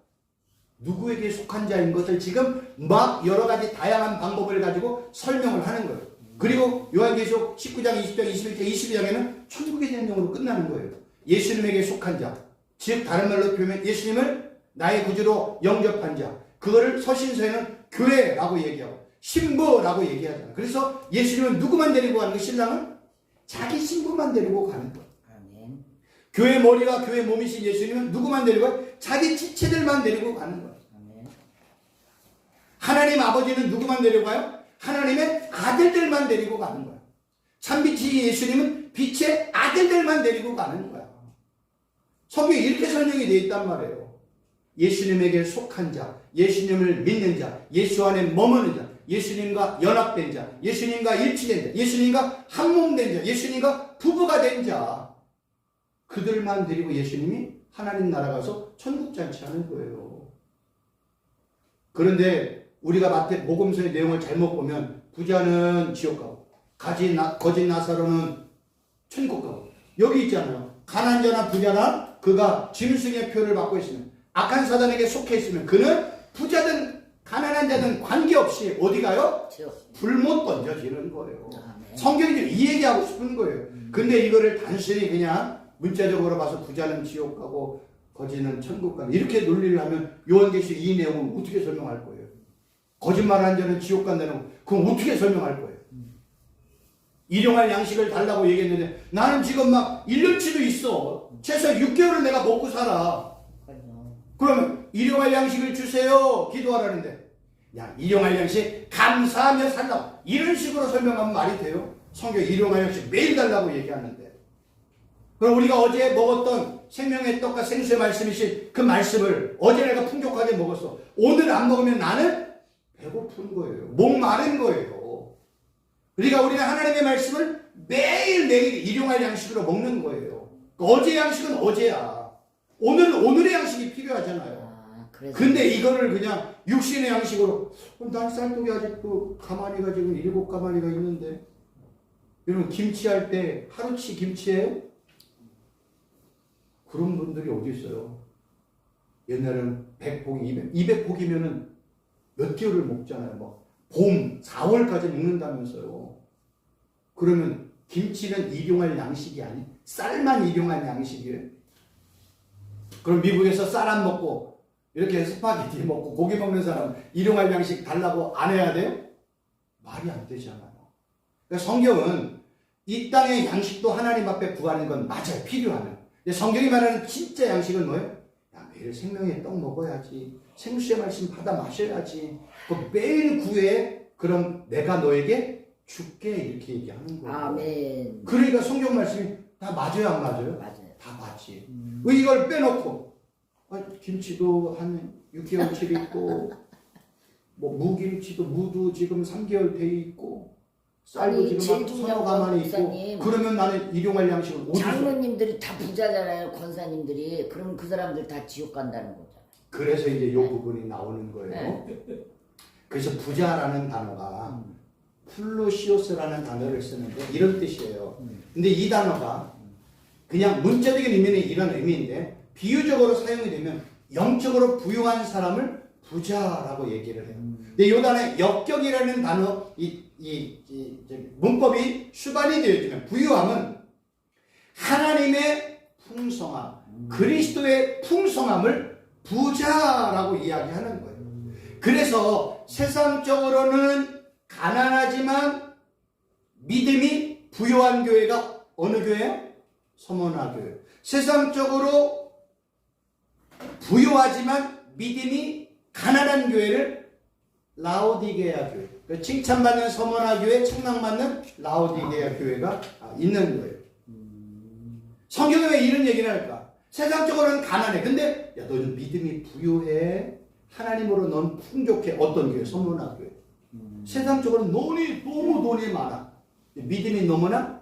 누구에게 속한 자인 것을 지금 막 여러 가지 다양한 방법을 가지고 설명을 하는 거예요. 그리고 요한계시록 19장, 20장, 21장, 22장에는 천국에 대한 내용으로 끝나는 거예요. 예수님에게 속한 자, 즉 다른 말로 표현하면 예수님을 나의 구주로 영접한 자, 그거를 서신서에는 교회라고 얘기하고 신부라고 얘기하잖아요. 그래서 예수님은 누구만 데리고 가는 거예요? 신랑은 자기 신부만 데리고 가는 거예요. 아멘. 교회 머리가 교회 몸이신 예수님은 누구만 데리고 가요? 자기 지체들만 데리고 가는 거예요. 아멘. 하나님 아버지는 누구만 데리고 가요? 하나님의 아들들만 데리고 가는 거예요. 참빛이 예수님은 빛의 아들들만 데리고 가는 거야. 성경에 이렇게 설명이 되어 있단 말이에요. 예수님에게 속한 자, 예수님을 믿는 자, 예수 안에 머무는 자, 예수님과 연합된 자, 예수님과 일치된 자, 예수님과 한몸된 자, 예수님과 부부가 된 자, 그들만 데리고 예수님이 하나님 나라 가서 천국 잔치하는 거예요. 그런데 우리가 마태복음서의 내용을 잘못 보면 부자는 지옥 가고 거짓 나사로는 천국 가고 여기 있잖아요. 가난한 자나 부자나 그가 짐승의 표를 받고 있으면 악한 사단에게 속해 있으면 그는 부자든 가난한 자든 관계없이 어디 가요? 불못 던져지는 거예요. 아멘. 성경이 이 얘기하고 싶은 거예요. 근데 이거를 단순히 그냥 문자적으로 봐서 부자는 지옥 가고 거지는 천국 가고 이렇게 논리를 하면 요한계시록 이 내용은 어떻게 설명할 거예요? 거짓말하는 자는 지옥 간다는 거 그럼 어떻게 설명할 거예요? 일용할 양식을 달라고 얘기했는데 나는 지금 막 1년치도 있어. 최소 6개월은 내가 먹고 살아. 그러면 일용할 양식을 주세요. 기도하라는데 야 일용할 양식 감사하며 살라고 이런 식으로 설명하면 말이 돼요? 성경 일용할 양식 매일 달라고 얘기하는데 그럼 우리가 어제 먹었던 생명의 떡과 생수의 말씀이신 그 말씀을 어제 내가 풍족하게 먹었어. 오늘 안 먹으면 나는 배고픈 거예요. 목 마른 거예요. 그러니까 우리는 하나님의 말씀을 매일매일 일용할 양식으로 먹는 거예요. 어제 양식은 어제야. 오늘은 오늘의 양식이 필요하잖아요. 근데 이거를 그냥 육신의 양식으로 난 쌀떡이 아직도 가마니가 지금 7가마니가 있는데 여러분 김치할 때 하루치 김치예요? 그런 분들이 어디 있어요? 옛날에는 100포기, 200포기면은 몇 개월을 먹잖아요. 뭐 봄, 4월까지 먹는다면서요. 그러면 김치는 일용할 양식이 아니, 쌀만 일용할 양식이에요. 그럼 미국에서 쌀 안 먹고 이렇게 스파게티 먹고 고기 먹는 사람 일용할 양식 달라고 안 해야 돼요? 말이 안 되잖아요. 그러니까 성경은 이 땅의 양식도 하나님 앞에 구하는 건 맞아요. 필요하면. 근데 성경이 말하는 진짜 양식은 뭐예요? 야, 매일 생명의 떡 먹어야지. 생수의 말씀 받아 마셔야지. 그 매일 구해. 그럼 내가 너에게 줄게. 이렇게 얘기하는 거예요. 아멘. 그러니까 성경 말씀이 다 맞아요, 안 맞아요? 맞아요. 다 맞지. 왜 이걸 빼놓고 김치도 한 6개월치 있고 뭐 무김치도 무도 지금 3개월 돼 있고 쌀도 아니, 지금 한 제일 서너 중요한 가만히 건 있고 목사님. 그러면 나는 일용할 양식을 어디서 장로님들이 다 부자잖아요. 권사님들이. 그럼 그 사람들 다 지옥 간다는 거잖아요. 그래서 이제 이 부분이 나오는 거예요. 그래서 부자라는 단어가 플루시오스라는 단어를 쓰는데 이런 뜻이에요. 근데 이 단어가 그냥 문자적인 의미는 이런 의미인데 비유적으로 사용이 되면 영적으로 부유한 사람을 부자라고 얘기를 해요. 근데 이 단어에 역격이라는 단어, 문법이 수반이 되어지면 부유함은 하나님의 풍성함, 그리스도의 풍성함을 부자라고 이야기하는 거예요. 그래서 세상적으로는 가난하지만 믿음이 부유한 교회가 어느 교회예요? 서머나 교회. 세상적으로 부유하지만 믿음이 가난한 교회를 라오디게아 교회. 그러니까 칭찬받는 서머나 교회, 책망받는 라오디게아 교회가 있는 거예요. 성경에 왜 이런 얘기를 할까? 세상적으로는 가난해. 근데 야, 너는 믿음이 부유해. 하나님으로 넌 풍족해. 어떤 교회? 서머나 교회. 세상적으로는 너무 돈이 많아. 믿음이 너무나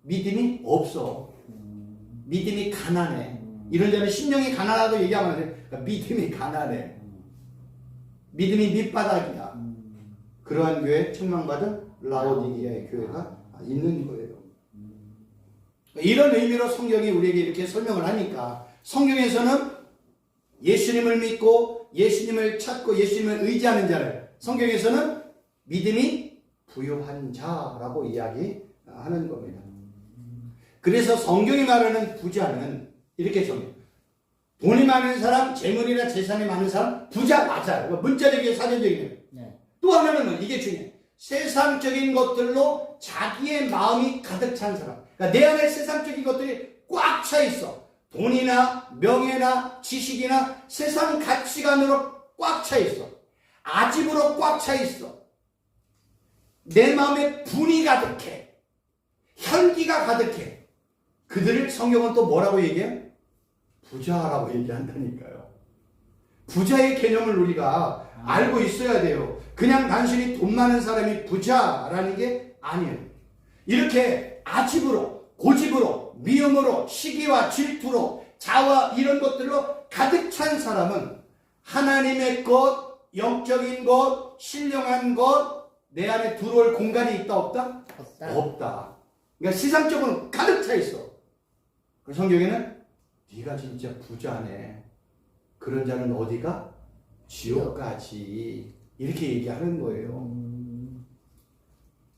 믿음이 없어. 믿음이 가난해. 이런 자는 심령이 가난하다고 얘기하면 안 돼. 그러니까 믿음이 가난해. 믿음이 밑바닥이야. 그러한 교회 책망받은 라오디게아의 교회가 있는 거예요. 이런 의미로 성경이 우리에게 이렇게 설명을 하니까 성경에서는 예수님을 믿고 예수님을 찾고 예수님을 의지하는 자를 성경에서는 믿음이 부유한 자라고 이야기하는 겁니다. 그래서 성경이 말하는 부자는 이렇게 정해요. 돈이 많은 사람, 재물이나 재산이 많은 사람, 부자 맞아요. 문자적이고 사전적이에요. 네. 또 하나는 이게 중요해요. 세상적인 것들로 자기의 마음이 가득 찬 사람. 그러니까 내 안에 세상적인 것들이 꽉 차 있어. 돈이나 명예나 지식이나 세상 가치관으로 꽉 차 있어. 아집으로 꽉 차 있어. 내 마음에 분이 가득해. 혈기가 가득해. 그들을 성경은 또 뭐라고 얘기해요? 부자라고 얘기한다니까요. 부자의 개념을 우리가 알고 있어야 돼요. 그냥 단순히 돈 많은 사람이 부자라는 게 아니에요. 이렇게 아집으로, 고집으로, 미움으로, 시기와 질투로, 자와 이런 것들로 가득 찬 사람은 하나님의 것, 영적인 것, 신령한 것, 내 안에 들어올 공간이 있다 없다? 없다. 없다. 그러니까 세상적으로 가득 차 있어. 그 성경에는 네가 진짜 부자네. 그런 자는 어디가? 지옥까지. 이렇게 얘기하는 거예요.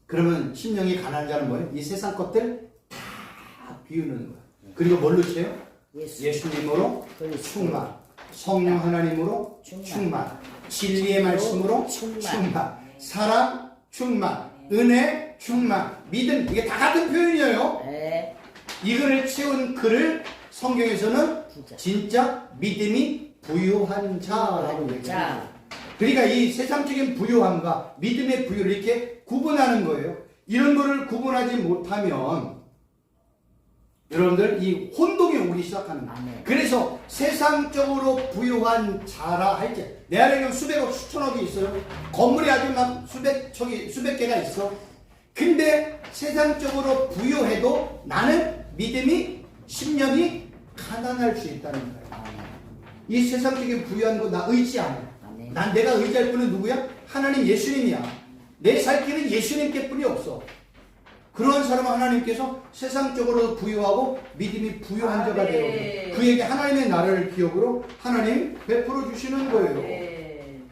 그러면 심령이 가난한 자는 뭐예요? 이 세상 것들 다 비우는 거예요. 그리고 뭘로 채요? 예수님으로 충만, 성령 하나님으로 충만, 진리의 말씀으로 충만, 사랑 충만, 은혜 충만, 믿음, 이게 다 같은 표현이에요. 네. 이거를 채운 그를 성경에서는 부자. 진짜 믿음이 부유한 자라고 얘기해요. 자. 그러니까 이 세상적인 부유함과 믿음의 부유를 이렇게 구분하는 거예요. 이런 거를 구분하지 못하면 여러분들 이 혼동이 오기 시작하는 거예요. 아멘. 그래서 세상적으로 부유한 자라 할 때 내 안에는 수백억 수천억이 있어요. 건물이 아주 막 수백 개가 있어. 근데 세상적으로 부유해도 나는 믿음이 심령이 가난할 수 있다는 거예요. 이 세상적인 부유한 거 나 의지 안 해. 난 내가 의지할 분은 누구야? 하나님 예수님이야. 내 살 길은 예수님께 뿐이 없어. 그러한 사람은 하나님께서 세상적으로 부유하고 믿음이 부유한 자가 되어 그에게 하나님의 나라를 기업으로 하나님 베풀어 주시는 거예요.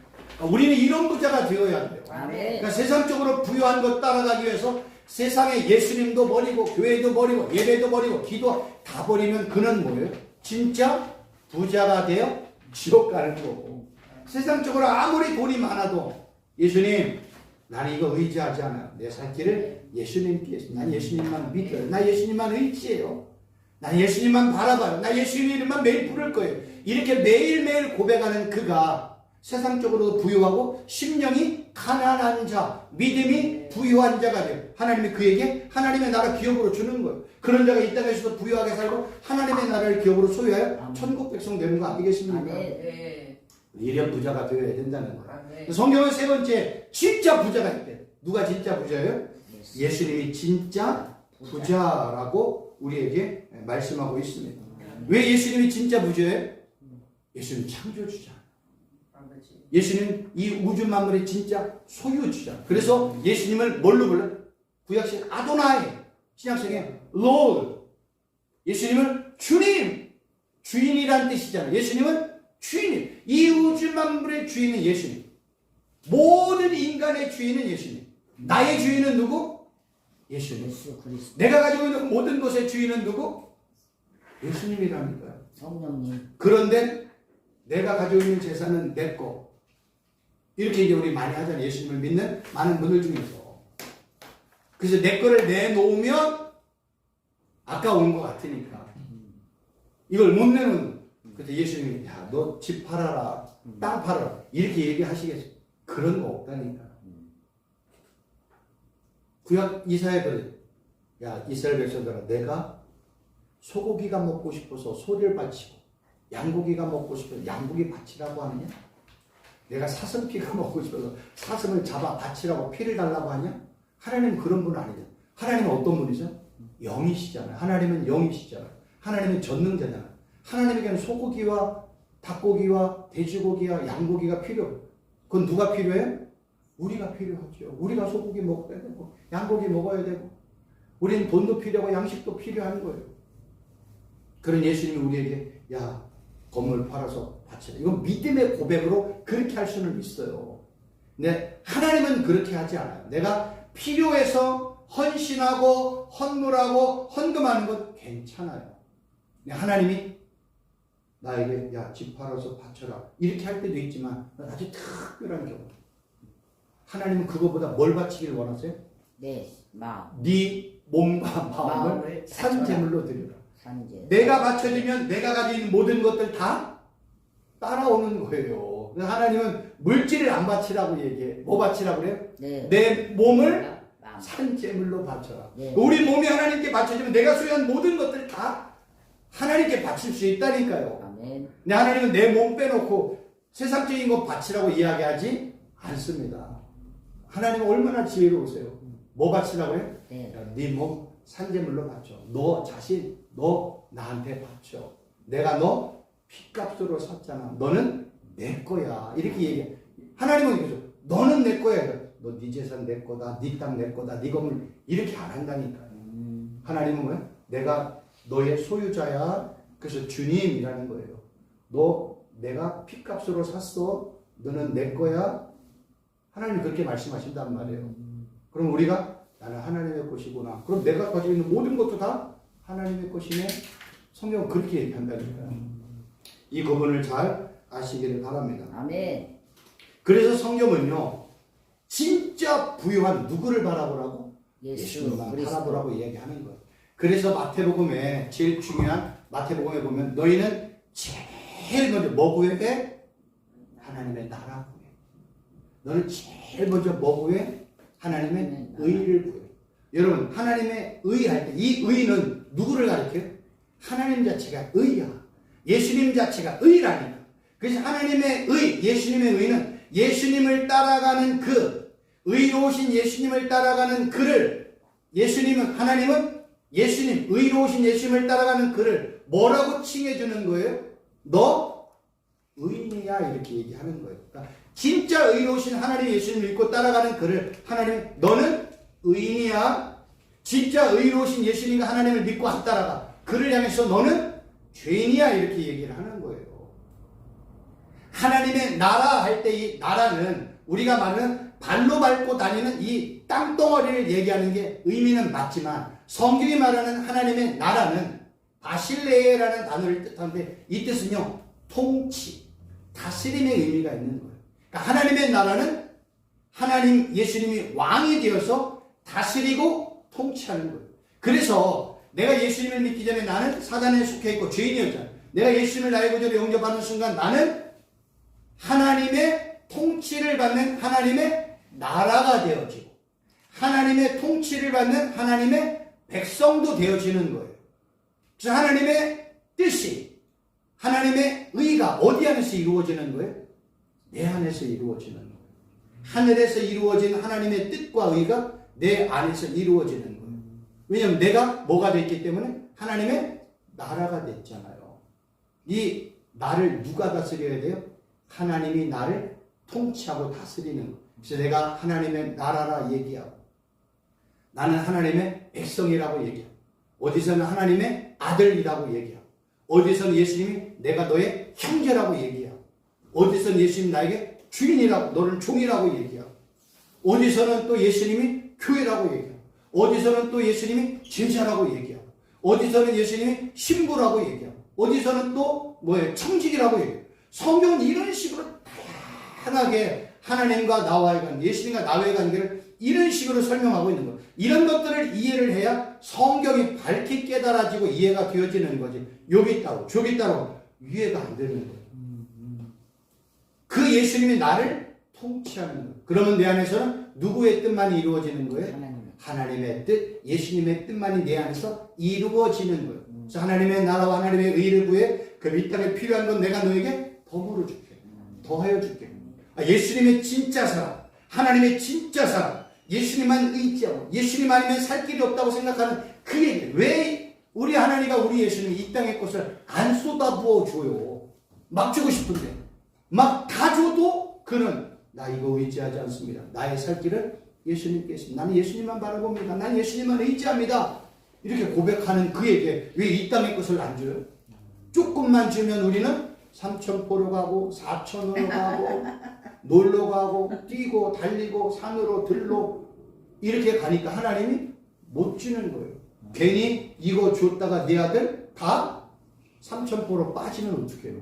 우리는 이런 부자가 되어야 돼요. 아멘. 그러니까 세상적으로 부유한 것 따라가기 위해서 세상에 예수님도 버리고 교회도 버리고 예배도 버리고 기도 다 버리면 그는 뭐예요? 진짜 부자가 되어 지옥 가는 거고. 세상적으로 아무리 돈이 많아도 예수님 나는 이거 의지하지 않아요. 내 살 길을 예수님께 난 예수님만 믿어요. 나 예수님만 의지해요. 난 예수님만 바라봐요. 나 예수님 이름만 매일 부를 거예요. 이렇게 매일매일 고백하는 그가 세상적으로 부유하고 심령이 가난한 자, 믿음이 부유한 자가 돼요. 하나님이 그에게 하나님의 나라 기업으로 주는 거예요. 그런 자가 이 땅에서도 부유하게 살고 하나님의 나라를 기업으로 소유하여 천국 백성 되는 거 아니겠습니까? 네. 이런 부자가 되어야 된다는 거예요. 아멘. 성경은 세 번째 진짜 부자가 있대. 누가 진짜 부자예요? 예수님이 진짜 부자라고 우리에게 말씀하고 있습니다. 왜 예수님이 진짜 부자예요? 예수님 창조주자. 예수님 이 우주 만물의 진짜 소유주자. 그래서 예수님을 뭘로 불러요? 구약식 아도나이, 신약성에 Lord. 예수님을 주님, 주인이란 뜻이잖아요. 예수님은 주인님. 이 우주 만물의 주인은 예수님. 모든 인간의 주인은 예수님. 나의 주인은 누구? 예수님. 예수 그리스도. 내가 가지고 있는 모든 것의 주인은 누구? 예수님이라니까요. 성령님. 그런데 내가 가지고 있는 재산은 내 거. 이렇게 이제 우리 많이 하잖아요. 예수님을 믿는 많은 분들 중에서. 그래서 내 거를 내놓으면 아까운 것 같으니까. 이걸 못 내놓는. 그때 예수님이 야, 너 집 팔아라. 땅 팔아라. 이렇게 얘기하시겠어요. 그런 거 없다니까. 구약 이사야 그래. 야, 이스라엘 백성들아, 내가 소고기가 먹고 싶어서 소를 바치고 양고기가 먹고 싶어서 양고기 바치라고 하느냐? 내가 사슴피가 먹고 싶어서 사슴을 잡아 바치라고 피를 달라고 하냐? 하나님은 그런 분 아니죠. 하나님은 어떤 분이죠? 영이시잖아요. 하나님은 영이시잖아요. 하나님은 전능자잖아요. 하나님에게는 소고기와 닭고기와 돼지고기와 양고기가 필요해요. 그건 누가 필요해요? 우리가 필요하죠. 우리가 소고기 먹어야 되고 양고기 먹어야 되고 우리는 돈도 필요하고 양식도 필요한 거예요. 그런 예수님이 우리에게 야 건물 팔아서 바치라. 이건 믿음의 고백으로 그렇게 할 수는 있어요. 근데 하나님은 그렇게 하지 않아요. 내가 필요해서 헌신하고 헌물하고 헌금하는 건 괜찮아요. 근데 하나님이 나에게 야 집 팔아서 바쳐라 이렇게 할 때도 있지만 아주 특별한 경우. 하나님은 그거보다 뭘 바치기를 원하세요? 네. 마음. 네 몸과 마음을 산제물로 드리라. 산재. 내가 바쳐지면 내가 가지고 있는 모든 것들 다 따라오는 거예요. 그래서 하나님은 물질을 안 바치라고 얘기해. 뭐 바치라고 그래요? 네. 내 몸을 마음. 산제물로 바쳐라. 네. 우리 몸이 하나님께 바쳐지면 내가 소유한 모든 것들 다 하나님께 바칠 수 있다니까요. 아멘. 근데 하나님은 내 몸 빼놓고 세상적인 것 바치라고 이야기하지 않습니다. 하나님은 얼마나 지혜로우세요. 뭐 바치라고 해요? 네. 네 몸 산제물로 바쳐. 너 자신, 너 나한테 바쳐. 내가 너 피값으로 샀잖아. 너는 내 거야. 이렇게 얘기해. 하나님은 그러죠. 너는 내 거야. 너 네 재산 내 거다. 네 땅 내 거다. 네 건물 이렇게 안 한다니까요. 하나님은 뭐야? 내가 너의 소유자야. 그래서 주님이라는 거예요. 너 내가 피값으로 샀어. 너는 내 거야. 하나님이 그렇게 말씀하신단 말이에요. 그럼 우리가 나는 하나님의 것이구나. 그럼 내가 가지고 있는 모든 것도 다 하나님의 것이네. 성경은 그렇게 얘기한다니까요. 이 구분을 잘 아시기를 바랍니다. 아멘. 그래서 성경은요. 진짜 부유한 누구를 바라보라고? 예수 예수님만 그리스도. 바라보라고 얘기하는 거예요. 그래서 마태복음에 제일 중요한 마태복음에 보면 너희는 제일 먼저 뭐 구해? 하나님의 나라 구해. 너는 제일 먼저 뭐 구해? 하나님의 의를 구해. 여러분 하나님의 의 할 때 이 의는 누구를 가리켜요? 하나님 자체가 의야. 예수님 자체가 의라니까. 그래서 하나님의 의, 예수님의 의는 예수님을 따라가는 그 의로우신 예수님을 따라가는 그를 예수님은 하나님은 예수님 의로우신 예수님을 따라가는 그를 뭐라고 칭해주는 거예요? 너 의인이야 이렇게 얘기하는 거예요. 그러니까 진짜 의로우신 하나님 예수님을 믿고 따라가는 그를 하나님 너는 의인이야. 진짜 의로우신 예수님과 하나님을 믿고 안 따라가. 그를 향해서 너는 죄인이야 이렇게 얘기를 하는 거예요. 하나님의 나라 할 때 이 나라는 우리가 말하는 발로 밟고 다니는 이 땅덩어리를 얘기하는 게 의미는 맞지만 성경이 말하는 하나님의 나라는 바실레라는 단어를 뜻하는데 이 뜻은요 통치, 다스림의 의미가 있는 거예요. 그러니까 하나님의 나라는 하나님 예수님이 왕이 되어서 다스리고 통치하는 거예요. 그래서 내가 예수님을 믿기 전에 나는 사단에 속해 있고 죄인이었잖아. 내가 예수님을 나의 구주로 영접하는 순간 나는 하나님의 통치를 받는 하나님의 나라가 되어지고 하나님의 통치를 받는 하나님의 백성도 되어지는 거예요. 그래서 하나님의 뜻이 하나님의 의가 어디 안에서 이루어지는 거예요? 내 안에서 이루어지는 거예요. 하늘에서 이루어진 하나님의 뜻과 의가 내 안에서 이루어지는 거예요. 왜냐하면 내가 뭐가 됐기 때문에 하나님의 나라가 됐잖아요. 이 나를 누가 다스려야 돼요? 하나님이 나를 통치하고 다스리는 거예요. 그래서 내가 하나님의 나라라 얘기하고 나는 하나님의 백성이라고 얘기하고 어디서는 하나님의 아들이라고 얘기하고 어디서는 예수님이 내가 너의 형제라고 얘기하고 어디서는 예수님이 나에게 주인이라고 너는 종이라고 얘기하고 어디서는 또 예수님이 교회라고 얘기하고 어디서는 또 예수님이 제자라고 얘기하고 어디서는 예수님이 신부라고 얘기하고 어디서는 또 뭐예요? 청직이라고 얘기해요. 성경은 이런 식으로 다양하게 하나님과 나와의 관계, 예수님과 나와의 관계를 이런 식으로 설명하고 있는 거예요. 이런 것들을 이해를 해야 성경이 밝게 깨달아지고 이해가 되어지는 거지. 여기 따로 저기 따로 이해가 안 되는 거예요. 그 예수님이 나를 통치하는 거예요. 그러면 내 안에서는 누구의 뜻만이 이루어지는 거예요? 하나님의 뜻, 예수님의 뜻만이 내 안에서 이루어지는 거예요. 그래서 하나님의 나라와 하나님의 의를 구해 그 이 땅에 필요한 건 내가 너에게 더불어 줄게. 더하여 줄게. 예수님의 진짜 사랑, 하나님의 진짜 사랑, 예수님만 의지하고 예수님 아니면 살 길이 없다고 생각하는 그 얘기. 왜 우리 하나님과 우리 예수님이 이 땅의 것을 안 쏟아부어 줘요? 막 주고 싶은데 막 다 줘도 그는 나 이거 의지하지 않습니다. 나의 살 길을 예수님께 있습니다. 나는 예수님만 바라봅니다. 나는 예수님만 의지합니다. 이렇게 고백하는 그에게 왜 이 땅의 것을 안 줘요? 조금만 주면 우리는 삼천 포로 가고 사천으로 가고 놀러 가고 뛰고 달리고 산으로 들로 이렇게 가니까 하나님이 못 주는 거예요. 괜히 이거 줬다가 네 아들 다 삼천 포로 빠지면 어떡해요?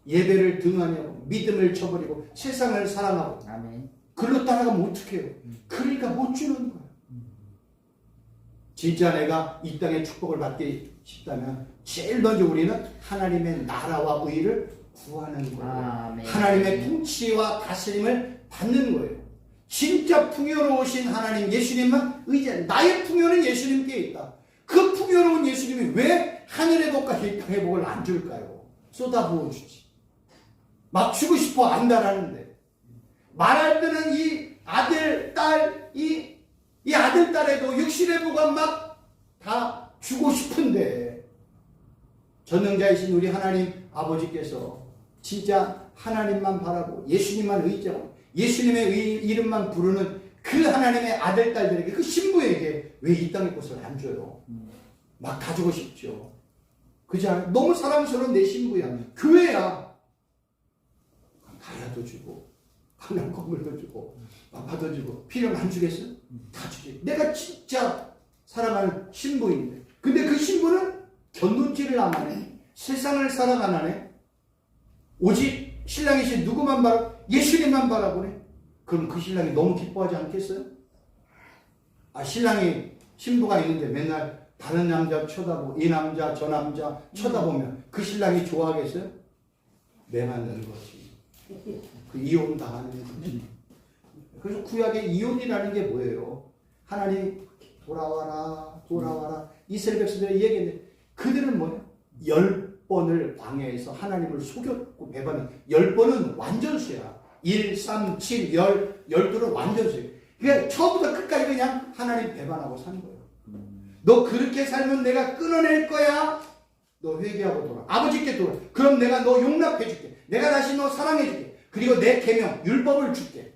예배를 등하냐고 믿음을 쳐버리고 세상을 사랑하고 아멘. 글로 따라가면 어떡해요? 그러니까 못 주는 거예요. 진짜 내가 이 땅의 축복을 받기 싶다면 제일 먼저 우리는 하나님의 나라와 의를 구하는 거예요. 아멘. 하나님의 통치와 다스림을 받는 거예요. 진짜 풍요로우신 하나님 예수님만 의지하는 나의 풍요는 예수님께 있다. 그 풍요로운 예수님이 왜 하늘의 복과 이 땅의 복을 안 줄까요? 쏟아부어 주지. 막 주고 싶어 안다라는데 말할 때는 이 아들, 딸, 이 아들, 딸에도 육신의 복은 막 다 주고 싶은데 전능자이신 우리 하나님 아버지께서 진짜 하나님만 바라고 예수님만 의지하고 예수님의 이름만 부르는 그 하나님의 아들, 딸들에게 그 신부에게 왜 이 땅의 것을 안 줘요? 막 다 주고 싶죠. 그지 않아요? 너무 사랑스러운 내 신부야. 교회야. 가야도 주고 그냥 건물도 주고 아파도 주고 필요면 안 주겠어? 다 주지. 내가 진짜 사랑하는 신부인데 근데 그 신부는 견눈질을 안 하네. 세상을 사랑 안 하네. 오직 신랑이신 누구만 바라? 예수님만 바라보네. 그럼 그 신랑이 너무 기뻐하지 않겠어요? 신랑이 신부가 있는데 맨날 다른 남자 쳐다보고 이 남자 저 남자 쳐다보면 그 신랑이 좋아하겠어요? 매 맞는 거지. 그 이혼 당하는 거지. 그래서 구약의 이혼이라는 게 뭐예요? 하나님 돌아와라 돌아와라 이스라엘 백성들이 얘기했는데 그들은 뭐예요? 10번을 광야에서 하나님을 속였고 배반한 10번은 완전수야. 1, 3, 7, 10, 12는 완전수야. 그러니까 처음부터 끝까지 그냥 하나님 배반하고 사는 거예요. 너 그렇게 살면 내가 끊어낼 거야. 너 회개하고 돌아. 아버지께 돌아. 그럼 내가 너 용납해 줄게. 내가 다시 너 사랑해 줄게. 그리고 내 계명, 율법을 줄게.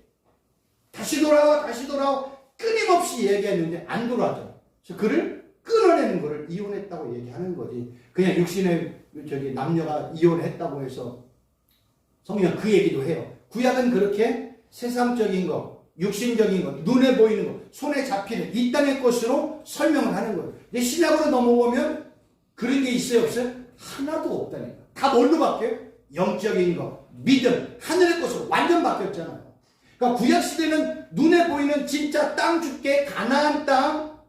다시 돌아와, 다시 돌아와. 끊임없이 얘기했는데 안 돌아왔잖아. 그래서 그를 끊어내는 거를 이혼했다고 얘기하는 거지. 그냥 육신의 남녀가 이혼했다고 해서 성경 그 얘기도 해요. 구약은 그렇게 세상적인 거, 육신적인 거, 눈에 보이는 거, 손에 잡히는 이 땅의 것으로 설명을 하는 거예요. 근데 신약으로 넘어오면 그런 게 있어요, 없어요? 하나도 없다니까. 다 뭘로 바뀌어요? 영적인 거, 믿음, 하늘의 것으로 완전 바뀌었잖아요. 그러니까 구약 시대는 눈에 보이는 진짜 땅 줄게, 가나안 땅,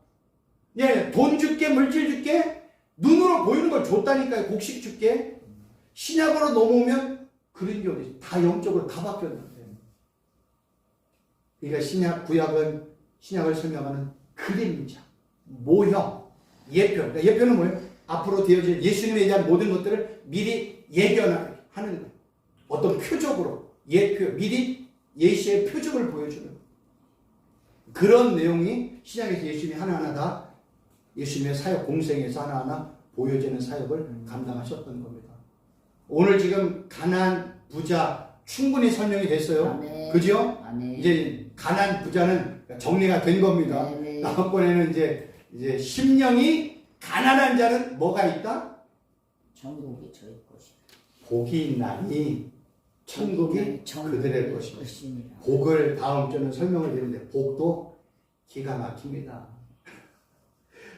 예, 돈 줄게, 물질 줄게, 눈으로 보이는 걸 줬다니까요. 곡식 줄게. 신약으로 넘어오면 그런 게 어디 다 영적으로 다 바뀌었는데. 그러니까 구약은 신약을 설명하는 그림자, 모형, 예표. 그러니까 예표는 뭐예요? 앞으로 되어질 예수님에 대한 모든 것들을 미리 예견하는 거예요. 어떤 표적으로, 예표, 미리 예시의 표적을 보여주는 거예요. 그런 내용이 신약에서 예수님이 하나하나 다 예수님의 사역 공생에서 하나하나 보여지는 사역을 감당하셨던 겁니다. 오늘 지금 가난안 부자 충분히 설명이 됐어요. 아멘. 그죠? 아멘. 이제 가난안 부자는 정리가 된 겁니다. 네네. 다음번에는 이제 심령이 가난한 자는 뭐가 있다? 천국이 저희 것이. 복이 있나니 천국이 그들의 것입니다. 것입니다. 복을 다음 주는 설명을 드리는데 복도 기가 막힙니다.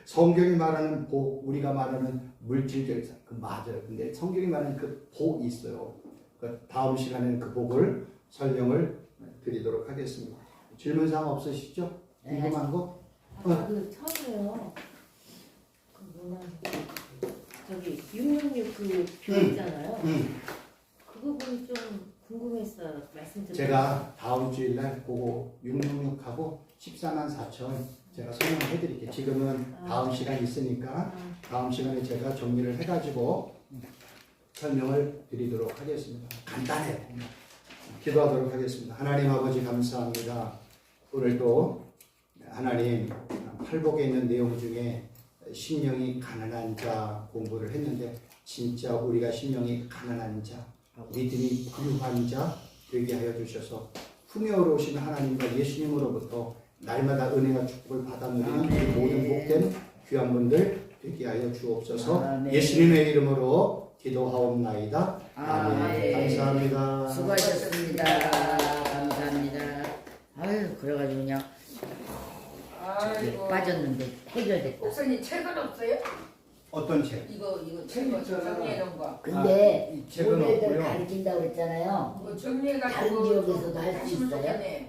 성경이 말하는 복, 우리가 말하는 물질적인 삶, 그 맞아요. 근데 성경이 말하는 그 복이 있어요. 그 다음 시간에는 그 복을 설명을 드리도록 하겠습니다. 질문사항 없으시죠? 네. 궁금한 거? 그 처음에요. 그 뭐냐 저기 666 그 표 있잖아요. 그 부분이 좀 궁금했어요. 말씀 좀. 제가 다음 주일날 그거 666하고 14만 4천 제가 설명해 드릴게요. 지금은 다음 시간 있으니까 다음 시간에 제가 정리를 해가지고 설명을 드리도록 하겠습니다. 간단해요. 기도하도록 하겠습니다. 하나님 아버지 감사합니다. 오늘도 하나님 팔복에 있는 내용 중에 심령이 가난한 자 공부를 했는데 진짜 우리가 심령이 가난한 자, 믿음이 부유한 자 되게 하여 주셔서 풍요로우신 하나님과 예수님으로부터 날마다 은혜와 축복을 받아 누리는 이 모든 복된 귀한 분들 되게 하여 주옵소서. 아멘. 예수님의 이름으로 기도하옵나이다. 아멘. 아멘. 감사합니다. 수고하셨습니다. 감사합니다. 아유, 그래가지고 그냥 아이고. 빠졌는데 해결됐다. 목사님 책은 없어요? 어떤 책? 이거 책 정리해 놓은 거. 근데 이 책은 우리 애들 없고요. 가르친다고 그랬잖아요. 이거 정리해 다른 가지고 지역에서도 할수 하시면 있어요? 좋겠네.